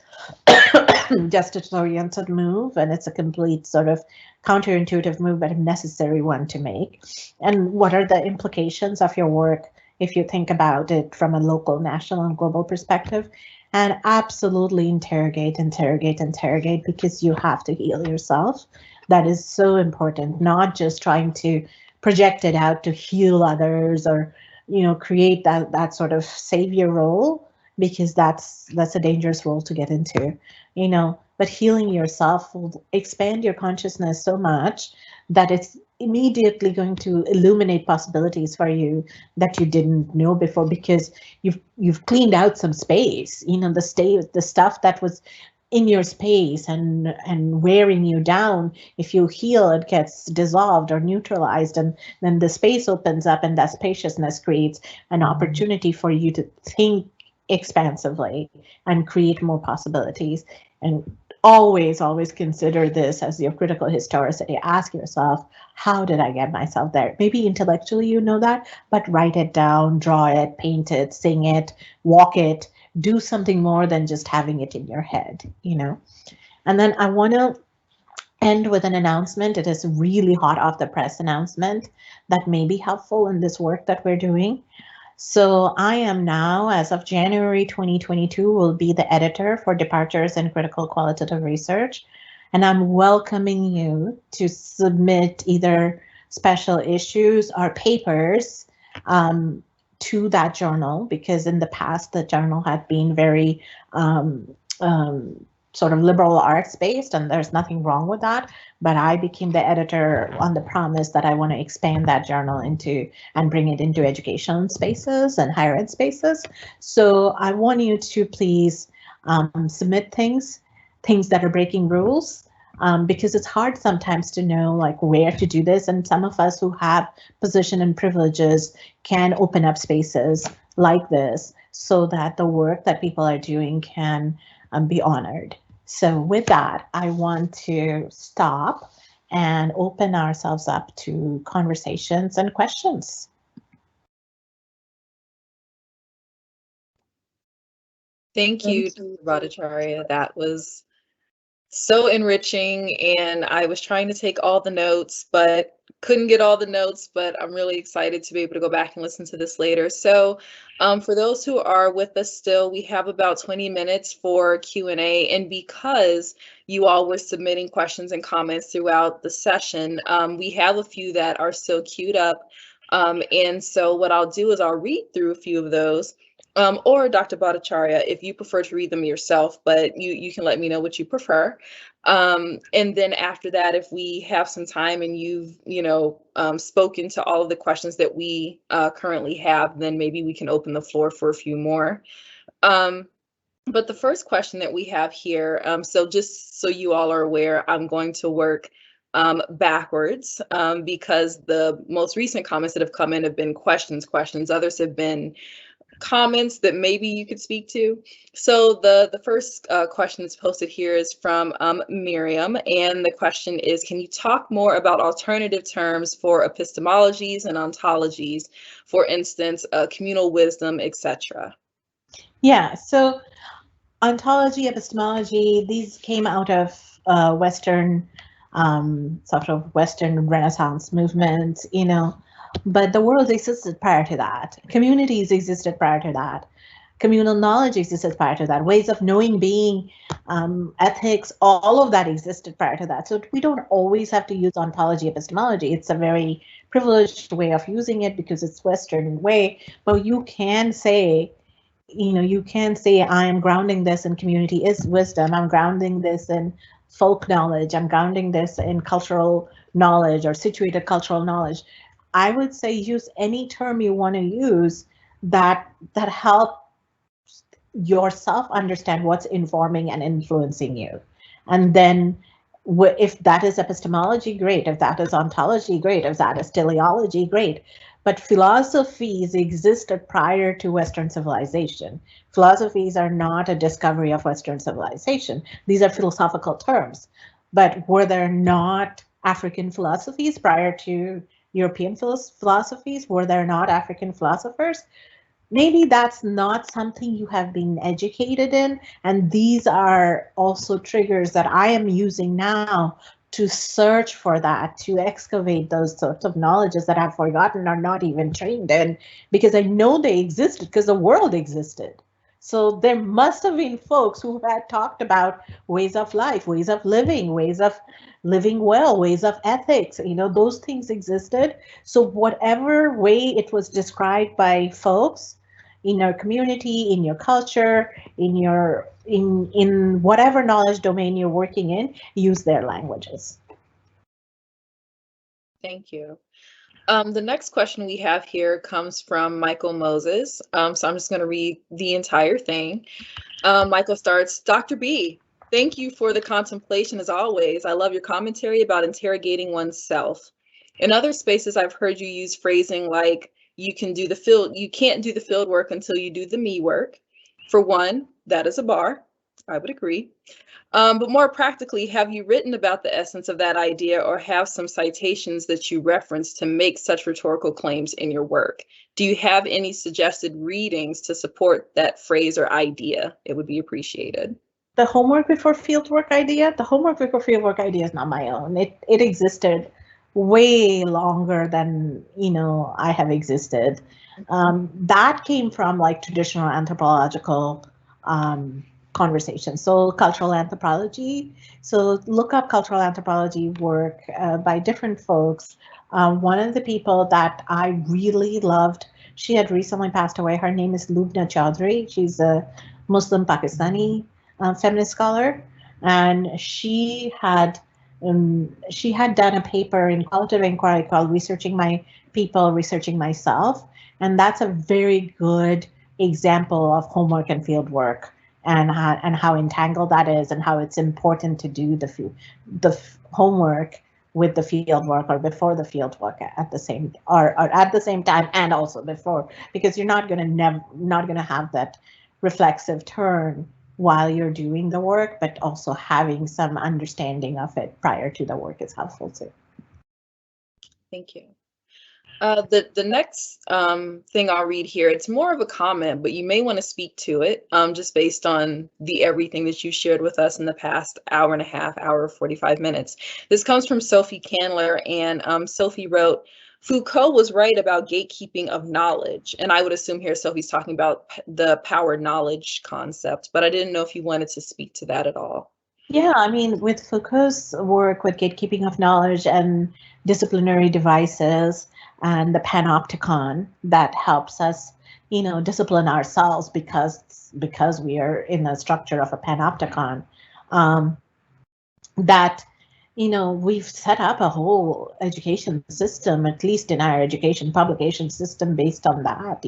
justice-oriented move, and it's a complete sort of counterintuitive move, but a necessary one to make. And what are the implications of your work if you think about it from a local, national, and global perspective? And absolutely interrogate, because you have to heal yourself. That is so important, not just trying to project it out to heal others or, create that sort of savior role, because that's a dangerous role to get into. but healing yourself will expand your consciousness so much that it's immediately going to illuminate possibilities for you that you didn't know before, because you've cleaned out some space. The stuff that was in your space and wearing you down, if you heal, it gets dissolved or neutralized, and then the space opens up, and that spaciousness creates an opportunity for you to think expansively and create more possibilities. And always consider this as your critical historicity. Ask yourself, how did I get myself there? Maybe intellectually you know that, but write it down, draw it, paint it, sing it, walk it, do something more than just having it in your head, And then I want to end with an announcement. It is a really hot off the press announcement that may be helpful in this work that we're doing. So I am now, as of January 2022, will be the editor for Departures in Critical Qualitative Research. And I'm welcoming you to submit either special issues or papers to that journal, because in the past the journal had been very sort of liberal arts based, and there's nothing wrong with that. But I became the editor on the promise that I want to expand that journal into and bring it into education spaces and higher ed spaces. So I want you to please submit things that are breaking rules, because it's hard sometimes to know like where to do this. And some of us who have position and privileges can open up spaces like this so that the work that people are doing can be honored. So with that, I want to stop and open ourselves up to conversations and questions. Thank you, Bhattacharya. That was so enriching, and I was trying to take all the notes, but couldn't get all the notes, but I'm really excited to be able to go back and listen to this later. So for those who are with us still, we have about 20 minutes for Q&A, and because you all were submitting questions and comments throughout the session, we have a few that are still queued up, and so what I'll do is I'll read through a few of those. Or Dr. Bhattacharya, if you prefer to read them yourself, but you can let me know what you prefer. And then after that, if we have some time and you've spoken to all of the questions that we currently have, then maybe we can open the floor for a few more. But the first question that we have here, so just so you all are aware, I'm going to work backwards because the most recent comments that have come in have been questions. Others have been comments that maybe you could speak to. So the first question that's posted here is from Miriam, and the question is, can you talk more about alternative terms for epistemologies and ontologies, for instance, communal wisdom, etc.? Yeah, so ontology, epistemology, these came out of Western, sort of Western Renaissance movement, but the world existed prior to that. Communities existed prior to that. Communal knowledge existed prior to that. Ways of knowing, being, ethics, all of that existed prior to that. So we don't always have to use ontology, epistemology. It's a very privileged way of using it because it's Western way, but you can say, I am grounding this in community is wisdom. I'm grounding this in folk knowledge. I'm grounding this in cultural knowledge or situated cultural knowledge. I would say use any term you want to use that help yourself understand what's informing and influencing you. And then if that is epistemology, great. If that is ontology, great. If that is teleology, great. But philosophies existed prior to Western civilization. Philosophies are not a discovery of Western civilization. These are philosophical terms. But were there not African philosophies prior to European philosophies? Were there not African philosophers? Maybe that's not something you have been educated in. And these are also triggers that I am using now to search for that, to excavate those sorts of knowledges that I've forgotten or not even trained in, because I know they existed because the world existed. So there must have been folks who had talked about ways of life, ways of living, ways of living well, ways of ethics, those things existed. So whatever way it was described by folks, in your community, in your culture, in whatever knowledge domain you're working in, use their languages. Thank you. The next question we have here comes from Michael Moses. So I'm just going to read the entire thing. Michael starts, Dr. B, thank you for the contemplation as always. I love your commentary about interrogating oneself. In other spaces, I've heard you use phrasing like, you can't do the field work until you do the me work. For one, that is a bar. I would agree. But more practically, have you written about the essence of that idea or have some citations that you reference to make such rhetorical claims in your work? Do you have any suggested readings to support that phrase or idea? It would be appreciated. The homework before fieldwork idea, the homework before fieldwork idea is not my own. It existed way longer than, I have existed. That came from like traditional anthropological conversation. So cultural anthropology. So look up cultural anthropology work by different folks. One of the people that I really loved, she had recently passed away. Her name is Lubna Chaudhry. She's a Muslim Pakistani feminist scholar, and she had done a paper in Qualitative inquiry called "Researching My People, Researching Myself," and that's a very good example of homework and field work, and how entangled that is, and how it's important to do the homework with the field work or before the field work at the same time, and also before, because you're not going to have that reflexive turn while you're doing the work, but also having some understanding of it prior to the work is helpful too. Thank you. The next thing I'll read here, it's more of a comment, but you may want to speak to it just based on everything that you shared with us in the past hour and a half, hour, 45 minutes. This comes from Sophie Candler, and Sophie wrote, Foucault was right about gatekeeping of knowledge. And I would assume here Sophie's talking about the power knowledge concept, but I didn't know if you wanted to speak to that at all. Yeah, I mean, with Foucault's work with gatekeeping of knowledge and disciplinary devices and the panopticon that helps us, discipline ourselves because we are in the structure of a panopticon, that we've set up a whole education system, at least in our education publication system, based on that.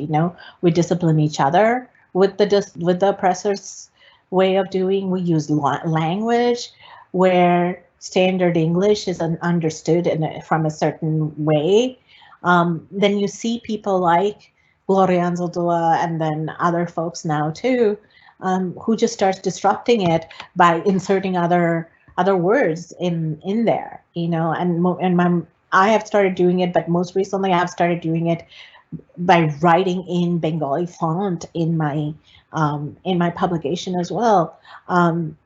We discipline each other with the oppressor's way of doing. We use language where standard English is understood from a certain way. Then you see people like Gloria Anzaldúa and then other folks now too, who just starts disrupting it by inserting other words in there, and I have started doing it, but most recently I've started doing it by writing in Bengali font in my publication as well,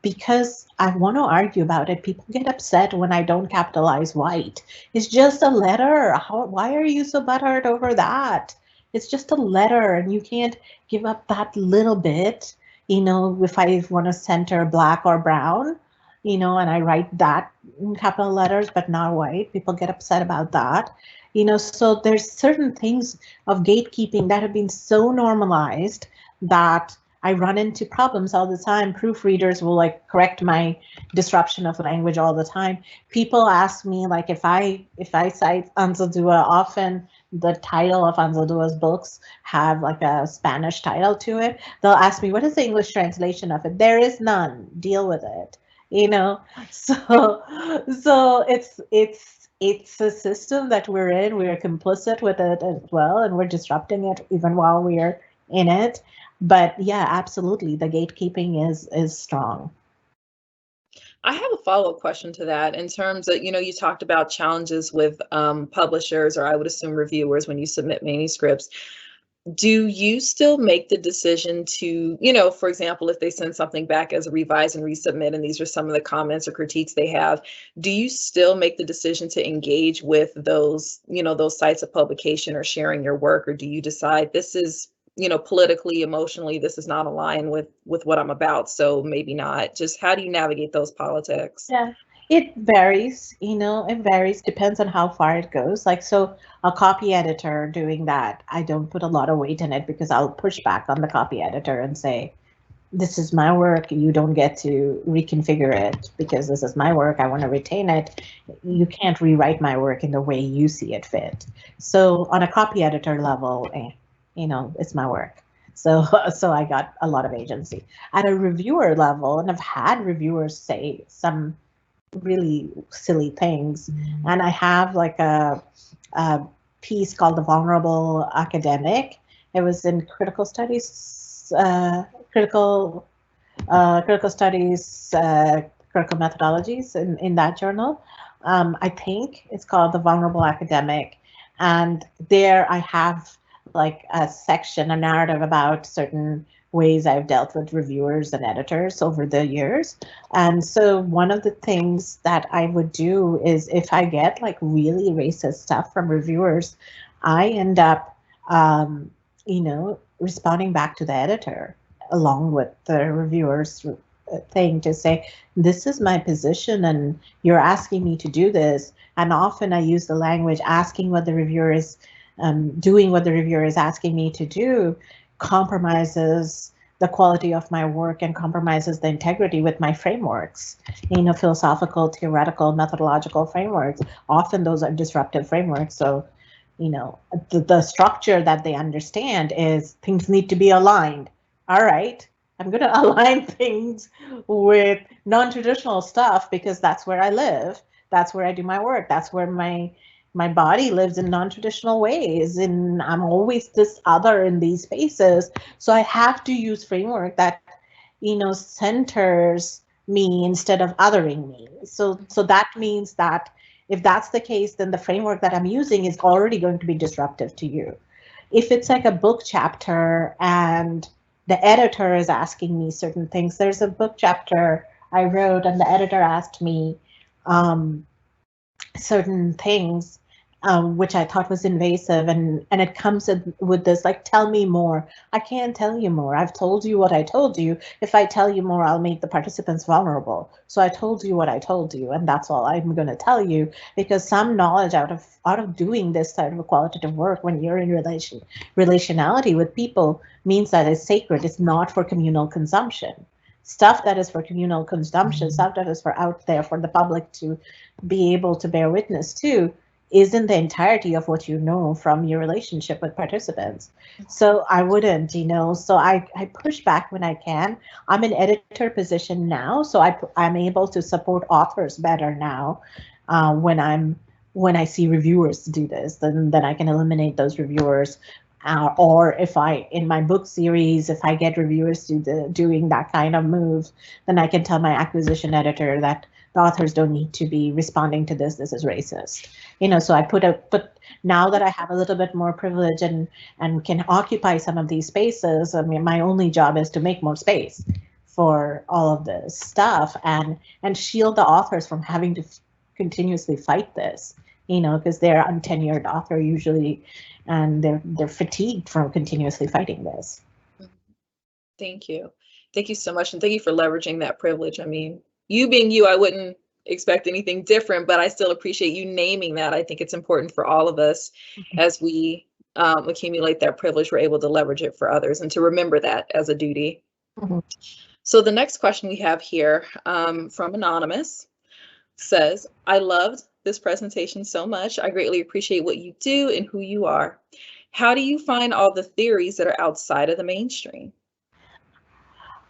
because I want to argue about it. People get upset when I don't capitalize white. It's just a letter. Why are you so butthurt over that? It's just a letter, and you can't give up that little bit. If I want to center black or brown, and I write that in capital letters, but not white, people get upset about that. So there's certain things of gatekeeping that have been so normalized that I run into problems all the time. Proofreaders will correct my disruption of language all the time. People ask me if I cite Anzaldúa, often the title of Anzaldúa's books have a Spanish title to it. They'll ask me, what is the English translation of it? There is none. Deal with it. So it's a system that we're in. We're complicit with it as well, and we're disrupting it even while we're in it. But yeah, absolutely, the gatekeeping is strong. I have a follow-up question to that in terms of, you talked about challenges with publishers, or I would assume reviewers, when you submit manuscripts. Do you still make the decision to, for example, if they send something back as a revise and resubmit, and these are some of the comments or critiques they have, do you still make the decision to engage with those, those sites of publication or sharing your work, or do you decide this is, politically, emotionally, this is not aligned with what I'm about, so maybe not? Just how do you navigate those politics? It varies, it varies, depends on how far it goes. Like, so a copy editor doing that, I don't put a lot of weight in it because I'll push back on the copy editor and say, this is my work, you don't get to reconfigure it because this is my work, I want to retain it. You can't rewrite my work in the way you see it fit. So on a copy editor level, it's my work. So so I got a lot of agency. At a reviewer level, and I've had reviewers say some really silly things, and I have like a piece called The Vulnerable Academic. It was in critical studies, critical studies, critical methodologies in that journal. I think it's called The Vulnerable Academic. And there I have like a section, a narrative about certain ways I've dealt with reviewers and editors over the years. And so one of the things that I would do is if I get like really racist stuff from reviewers, I end up, responding back to the editor along with the reviewers thing to say, this is my position and you're asking me to do this. And often I use the language asking what the reviewer is doing, what the reviewer is asking me to do compromises the quality of my work and compromises the integrity with my frameworks, philosophical, theoretical, methodological frameworks. Often those are disruptive frameworks. So, the structure that they understand is things need to be aligned. All right, I'm going to align things with non-traditional stuff because that's where I live. That's where I do my work. That's where my body lives in non-traditional ways, and I'm always this other in these spaces. So I have to use framework that, centers me instead of othering me. So that means that if that's the case, then the framework that I'm using is already going to be disruptive to you. If it's like a book chapter and the editor is asking me certain things, there's a book chapter I wrote and the editor asked me certain things, which I thought was invasive, and it comes with this like, tell me more. I can't tell you more. I've told you what I told you. If I tell you more, I'll make the participants vulnerable. So I told you what I told you, and that's all I'm going to tell you, because some knowledge out of doing this type of qualitative work when you're in relationality with people means that it's sacred. It's not for communal consumption. Stuff that is for communal consumption, stuff that is for out there for the public to be able to bear witness to, isn't the entirety of what you know from your relationship with participants. So I wouldn't, so I push back when I can. I'm in editor position now, so I'm able to support authors better now when I see reviewers do this, then I can eliminate those reviewers. Or if in my book series, if I get reviewers doing that kind of move, then I can tell my acquisition editor that the authors don't need to be responding to this. This is racist. So I but now that I have a little bit more privilege and can occupy some of these spaces, I mean, my only job is to make more space for all of this stuff and shield the authors from having to continuously fight this, because they're untenured author usually, and they're fatigued from continuously fighting this. Thank you. Thank you so much. And thank you for leveraging that privilege. I mean, you being you, I wouldn't expect anything different, but I still appreciate you naming that. I think it's important for all of us as we accumulate that privilege, we're able to leverage it for others and to remember that as a duty. So the next question we have here from Anonymous says, I loved this presentation so much. I greatly appreciate what you do and who you are. How do you find all the theories that are outside of the mainstream?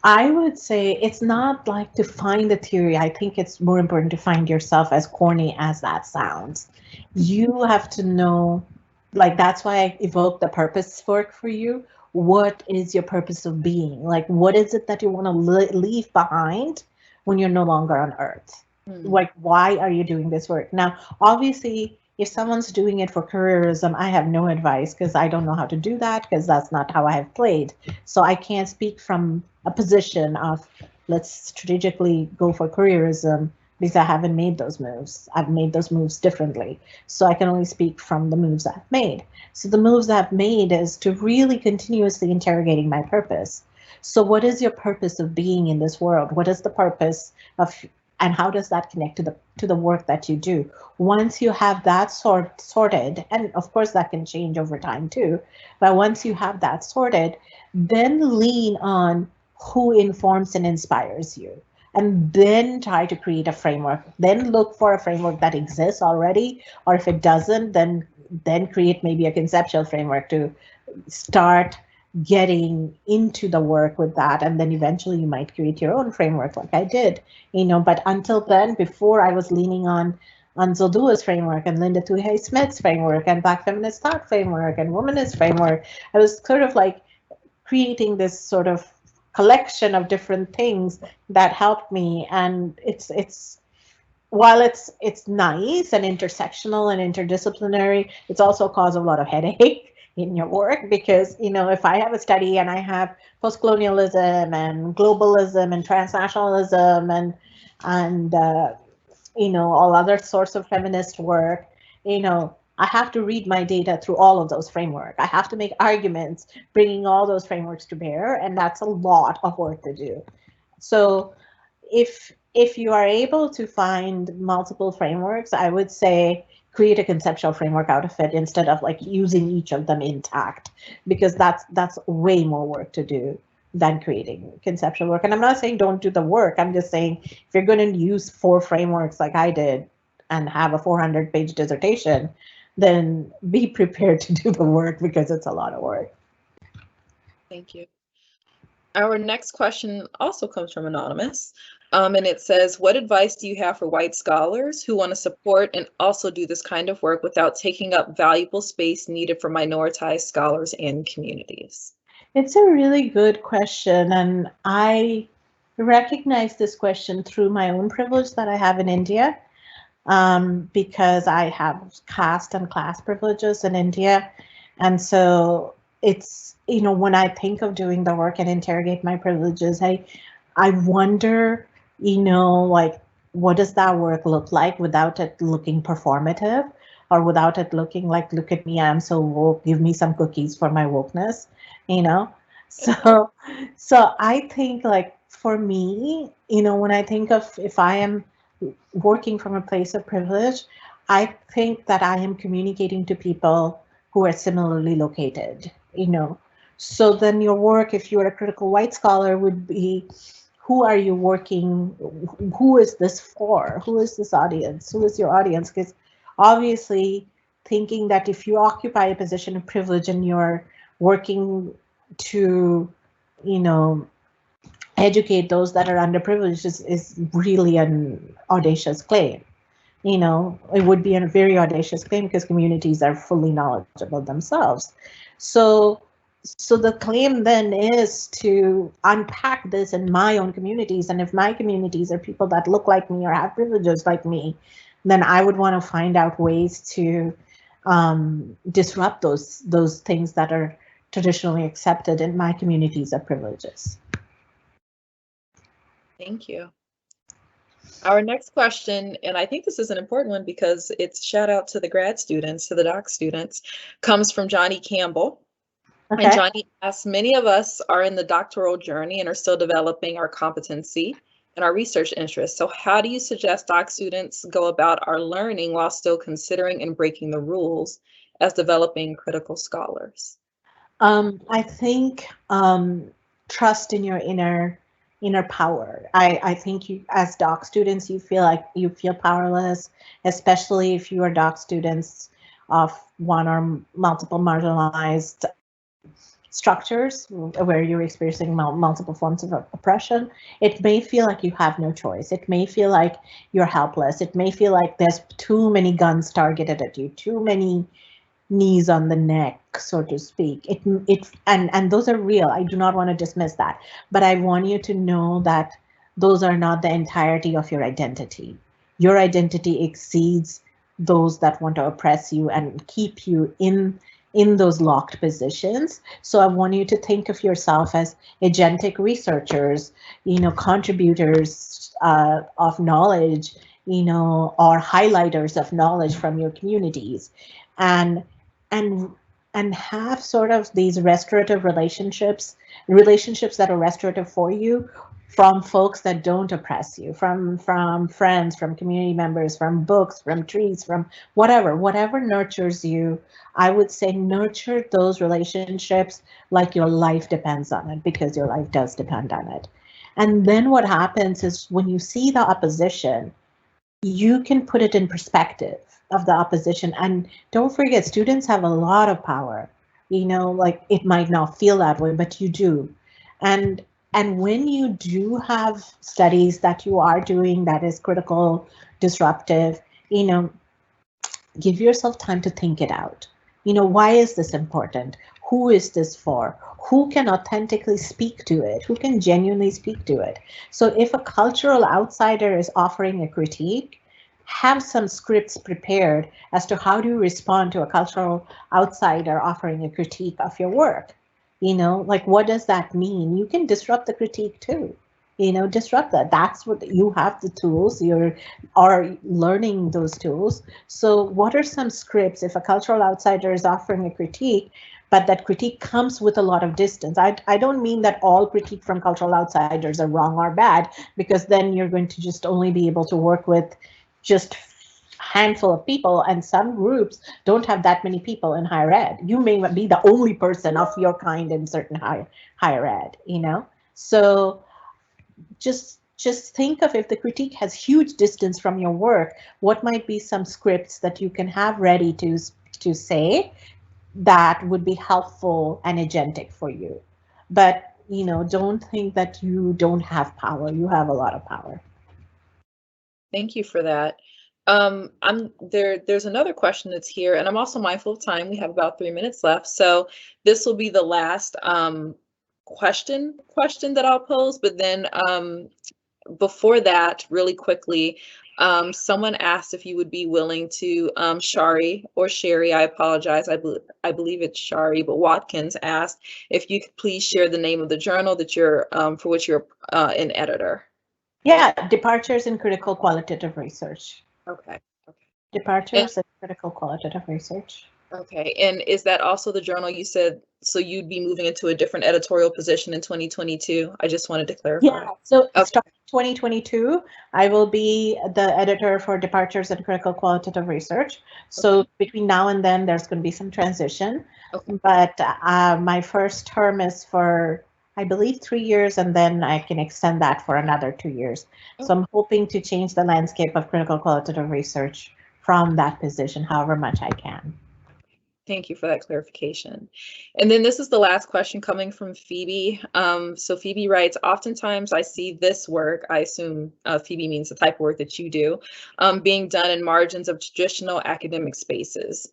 I would say it's not like to find the theory. I think it's more important to find yourself, as corny as that sounds. You have to know, like, that's why I evoke the purpose work for you. What is your purpose of being? Like, what is it that you want to leave behind when you're no longer on Earth? Like, why are you doing this work? Now, obviously, if someone's doing it for careerism, I have no advice because I don't know how to do that, because that's not how I have played. So I can't speak from a position of let's strategically go for careerism because I haven't made those moves. I've made those moves differently. So I can only speak from the moves I've made. So the moves I've made is to really continuously interrogating my purpose. So what is your purpose of being in this world? What is the purpose of and how does that connect to the work that you do? Once you have that sorted, and of course that can change over time too, but once you have that sorted, then lean on who informs and inspires you, and then try to create a framework. Then look for a framework that exists already, or if it doesn't, then create maybe a conceptual framework to start getting into the work with that, and then eventually you might create your own framework like I did, but until then, before I was leaning on Anzaldúa's framework and Linda Tuhey Smith's framework and Black feminist thought framework and womanist framework, I was sort of like creating this sort of collection of different things that helped me. And it's while it's nice and intersectional and interdisciplinary, it's also caused a lot of headache in your work, because if I have a study and I have post-colonialism and globalism and transnationalism and all other sorts of feminist work, I have to read my data through all of those frameworks. I have to make arguments bringing all those frameworks to bear, and that's a lot of work to do. So if you are able to find multiple frameworks, I would say create a conceptual framework out of it instead of like using each of them intact, because that's way more work to do than creating conceptual work. And I'm not saying don't do the work. I'm just saying if you're going to use 4 frameworks like I did and have a 400-page dissertation, then be prepared to do the work, because it's a lot of work. Thank you. Our next question also comes from Anonymous, and it says, what advice do you have for white scholars who want to support and also do this kind of work without taking up valuable space needed for minoritized scholars and communities? It's a really good question, and I recognize this question through my own privilege that I have in India, because I have caste and class privileges in India. And so it's, when I think of doing the work and interrogate my privileges, I wonder, like, what does that work look like without it looking performative, or without it looking like, look at me, I'm so woke, give me some cookies for my wokeness, So I think, like, for me, when I think of if I am working from a place of privilege, I think that I am communicating to people who are similarly located, So then your work, if you're a critical white scholar, would be, who are you working, who is this for? Who is this audience? Who is your audience? Because obviously thinking that if you occupy a position of privilege and you're working to, educate those that are underprivileged is really an audacious claim. It would be a very audacious claim because communities are fully knowledgeable themselves. So the claim then is to unpack this in my own communities. And if my communities are people that look like me or have privileges like me, then I would want to find out ways to disrupt those things that are traditionally accepted in my communities of privileges. Thank you. Our next question, and I think this is an important one because it's shout out to the grad students, to the doc students, comes from Johnny Campbell. Okay. And Johnny asks, many of us are in the doctoral journey and are still developing our competency and our research interests. So how do you suggest doc students go about our learning while still considering and breaking the rules as developing critical scholars? I think trust in your inner power. I think you, as doc students, you feel powerless, especially if you are doc students of one or multiple marginalized structures where you're experiencing multiple forms of oppression. It may feel like you have no choice. It may feel like you're helpless. It may feel like there's too many guns targeted at you, too many knees on the neck, so to speak. And those are real. I do not want to dismiss that, but I want you to know that those are not the entirety of your identity. Your identity exceeds those that want to oppress you and keep you in those locked positions. So I want you to think of yourself as agentic researchers, contributors of knowledge, or highlighters of knowledge from your communities, and have sort of these restorative relationships that are restorative for you from folks that don't oppress you, from friends, from community members, from books, from trees, from whatever nurtures you. I would say nurture those relationships like your life depends on it, because your life does depend on it. And then what happens is when you see the opposition, you can put it in perspective of the opposition. And don't forget, students have a lot of power. Like, it might not feel that way, but you do. And when you do have studies that you are doing that is critical, disruptive, give yourself time to think it out. Why is this important? Who is this for? Who can authentically speak to it? Who can genuinely speak to it? So if a cultural outsider is offering a critique, have some scripts prepared as to how do you respond to a cultural outsider offering a critique of your work. Like, what does that mean? You can disrupt the critique too. Disrupt that. That's what you have, the tools. You are learning those tools. So what are some scripts if a cultural outsider is offering a critique, but that critique comes with a lot of distance? I don't mean that all critique from cultural outsiders are wrong or bad, because then you're going to just only be able to work with just handful of people, and some groups don't have that many people in higher ed. You may be the only person of your kind in certain higher ed, So just think of, if the critique has huge distance from your work, what might be some scripts that you can have ready to say that would be helpful and agentic for you. But don't think that you don't have power. You have a lot of power. Thank you for that. There's another question that's here, and I'm also mindful of time. We have about 3 minutes left, so this will be the last question that I'll pose. But then before that, really quickly, someone asked if you would be willing to, Shari or Sherry, I apologize, I believe it's Shari, but Watkins asked if you could please share the name of the journal that you're for which you're an editor. Yeah, Departures in Critical Qualitative Research. Okay. Departures in Critical Qualitative Research. Okay, and is that also the journal you said, so you'd be moving into a different editorial position in 2022? I just wanted to clarify. Yeah, so starting 2022, I will be the editor for Departures in Critical Qualitative Research. So between now and then, there's going to be some transition. But my first term is for, I believe, 3 years, and then I can extend that for another 2 years. So I'm hoping to change the landscape of critical qualitative research from that position, however much I can. Thank you for that clarification. And then this is the last question coming from Phoebe. So Phoebe writes, oftentimes I see this work, I assume Phoebe means the type of work that you do, being done in margins of traditional academic spaces.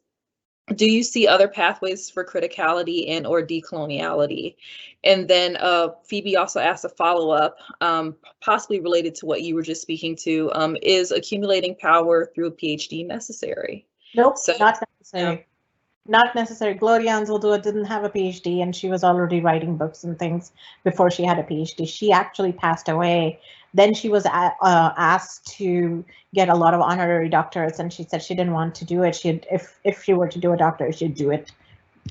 Do you see other pathways for criticality and or decoloniality? And then Phoebe also asked a follow-up, possibly related to what you were just speaking to, is accumulating power through a PhD necessary? Nope, not necessary. Not necessary. Gloria Anzaldúa didn't have a PhD, and she was already writing books and things before she had a PhD. She actually passed away. Then she was asked to get a lot of honorary doctorates, and she said she didn't want to do it. If she were to do a doctorate, she'd do it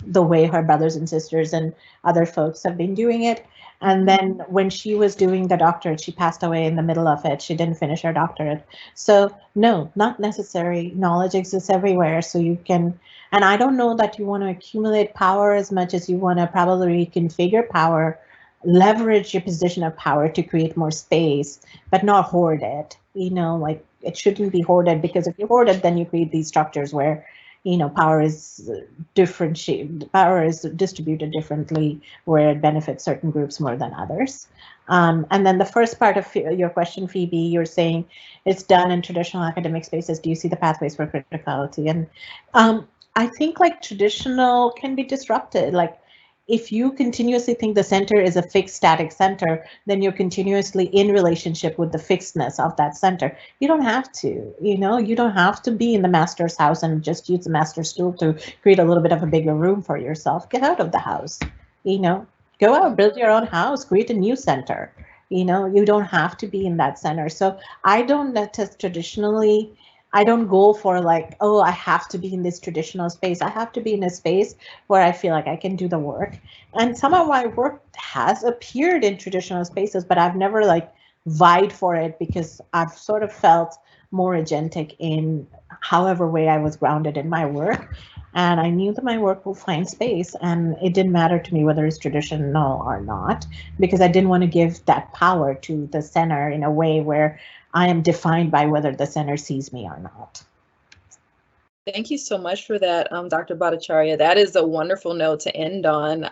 the way her brothers and sisters and other folks have been doing it. And then when she was doing the doctorate, she passed away in the middle of it. She didn't finish her doctorate. So no, not necessary. Knowledge exists everywhere. So you can, and I don't know that you want to accumulate power as much as you want to probably reconfigure power, leverage your position of power to create more space, but not hoard it. Like, it shouldn't be hoarded, because if you hoard it, then you create these structures where power is power is distributed differently, where it benefits certain groups more than others. And then the first part of your question, Phoebe, you're saying it's done in traditional academic spaces. Do you see the pathways for criticality? And I think, like, traditional can be disrupted. Like, if you continuously think the center is a fixed static center, then you're continuously in relationship with the fixedness of that center. You don't have to, you don't have to be in the master's house and just use the master's stool to create a little bit of a bigger room for yourself. Get out of the house, go out, build your own house, create a new center. You don't have to be in that center. So I don't traditionally I don't go for like, oh, I have to be in this traditional space. I have to be in a space where I feel like I can do the work. And some of my work has appeared in traditional spaces, but I've never like vied for it because I've sort of felt more agentic in however way I was grounded in my work. And I knew that my work will find space, and it didn't matter to me whether it's traditional or not, because I didn't want to give that power to the center in a way where I am defined by whether the center sees me or not. Thank you so much for that, Dr. Bhattacharya. That is a wonderful note to end on.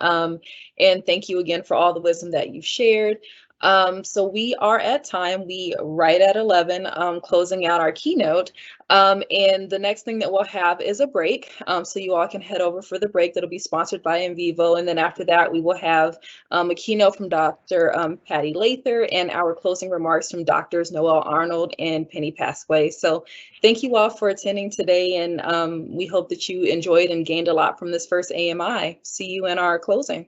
And thank you again for all the wisdom that you've shared. So we are at time. We right at 11, closing out our keynote. And the next thing that we'll have is a break. So you all can head over for the break. That'll be sponsored by In Vivo. And then after that, we will have a keynote from Dr. Patty Lather and our closing remarks from Drs. Noel Arnold and Penny Pasquay. So thank you all for attending today, and we hope that you enjoyed and gained a lot from this first AMI. See you in our closing.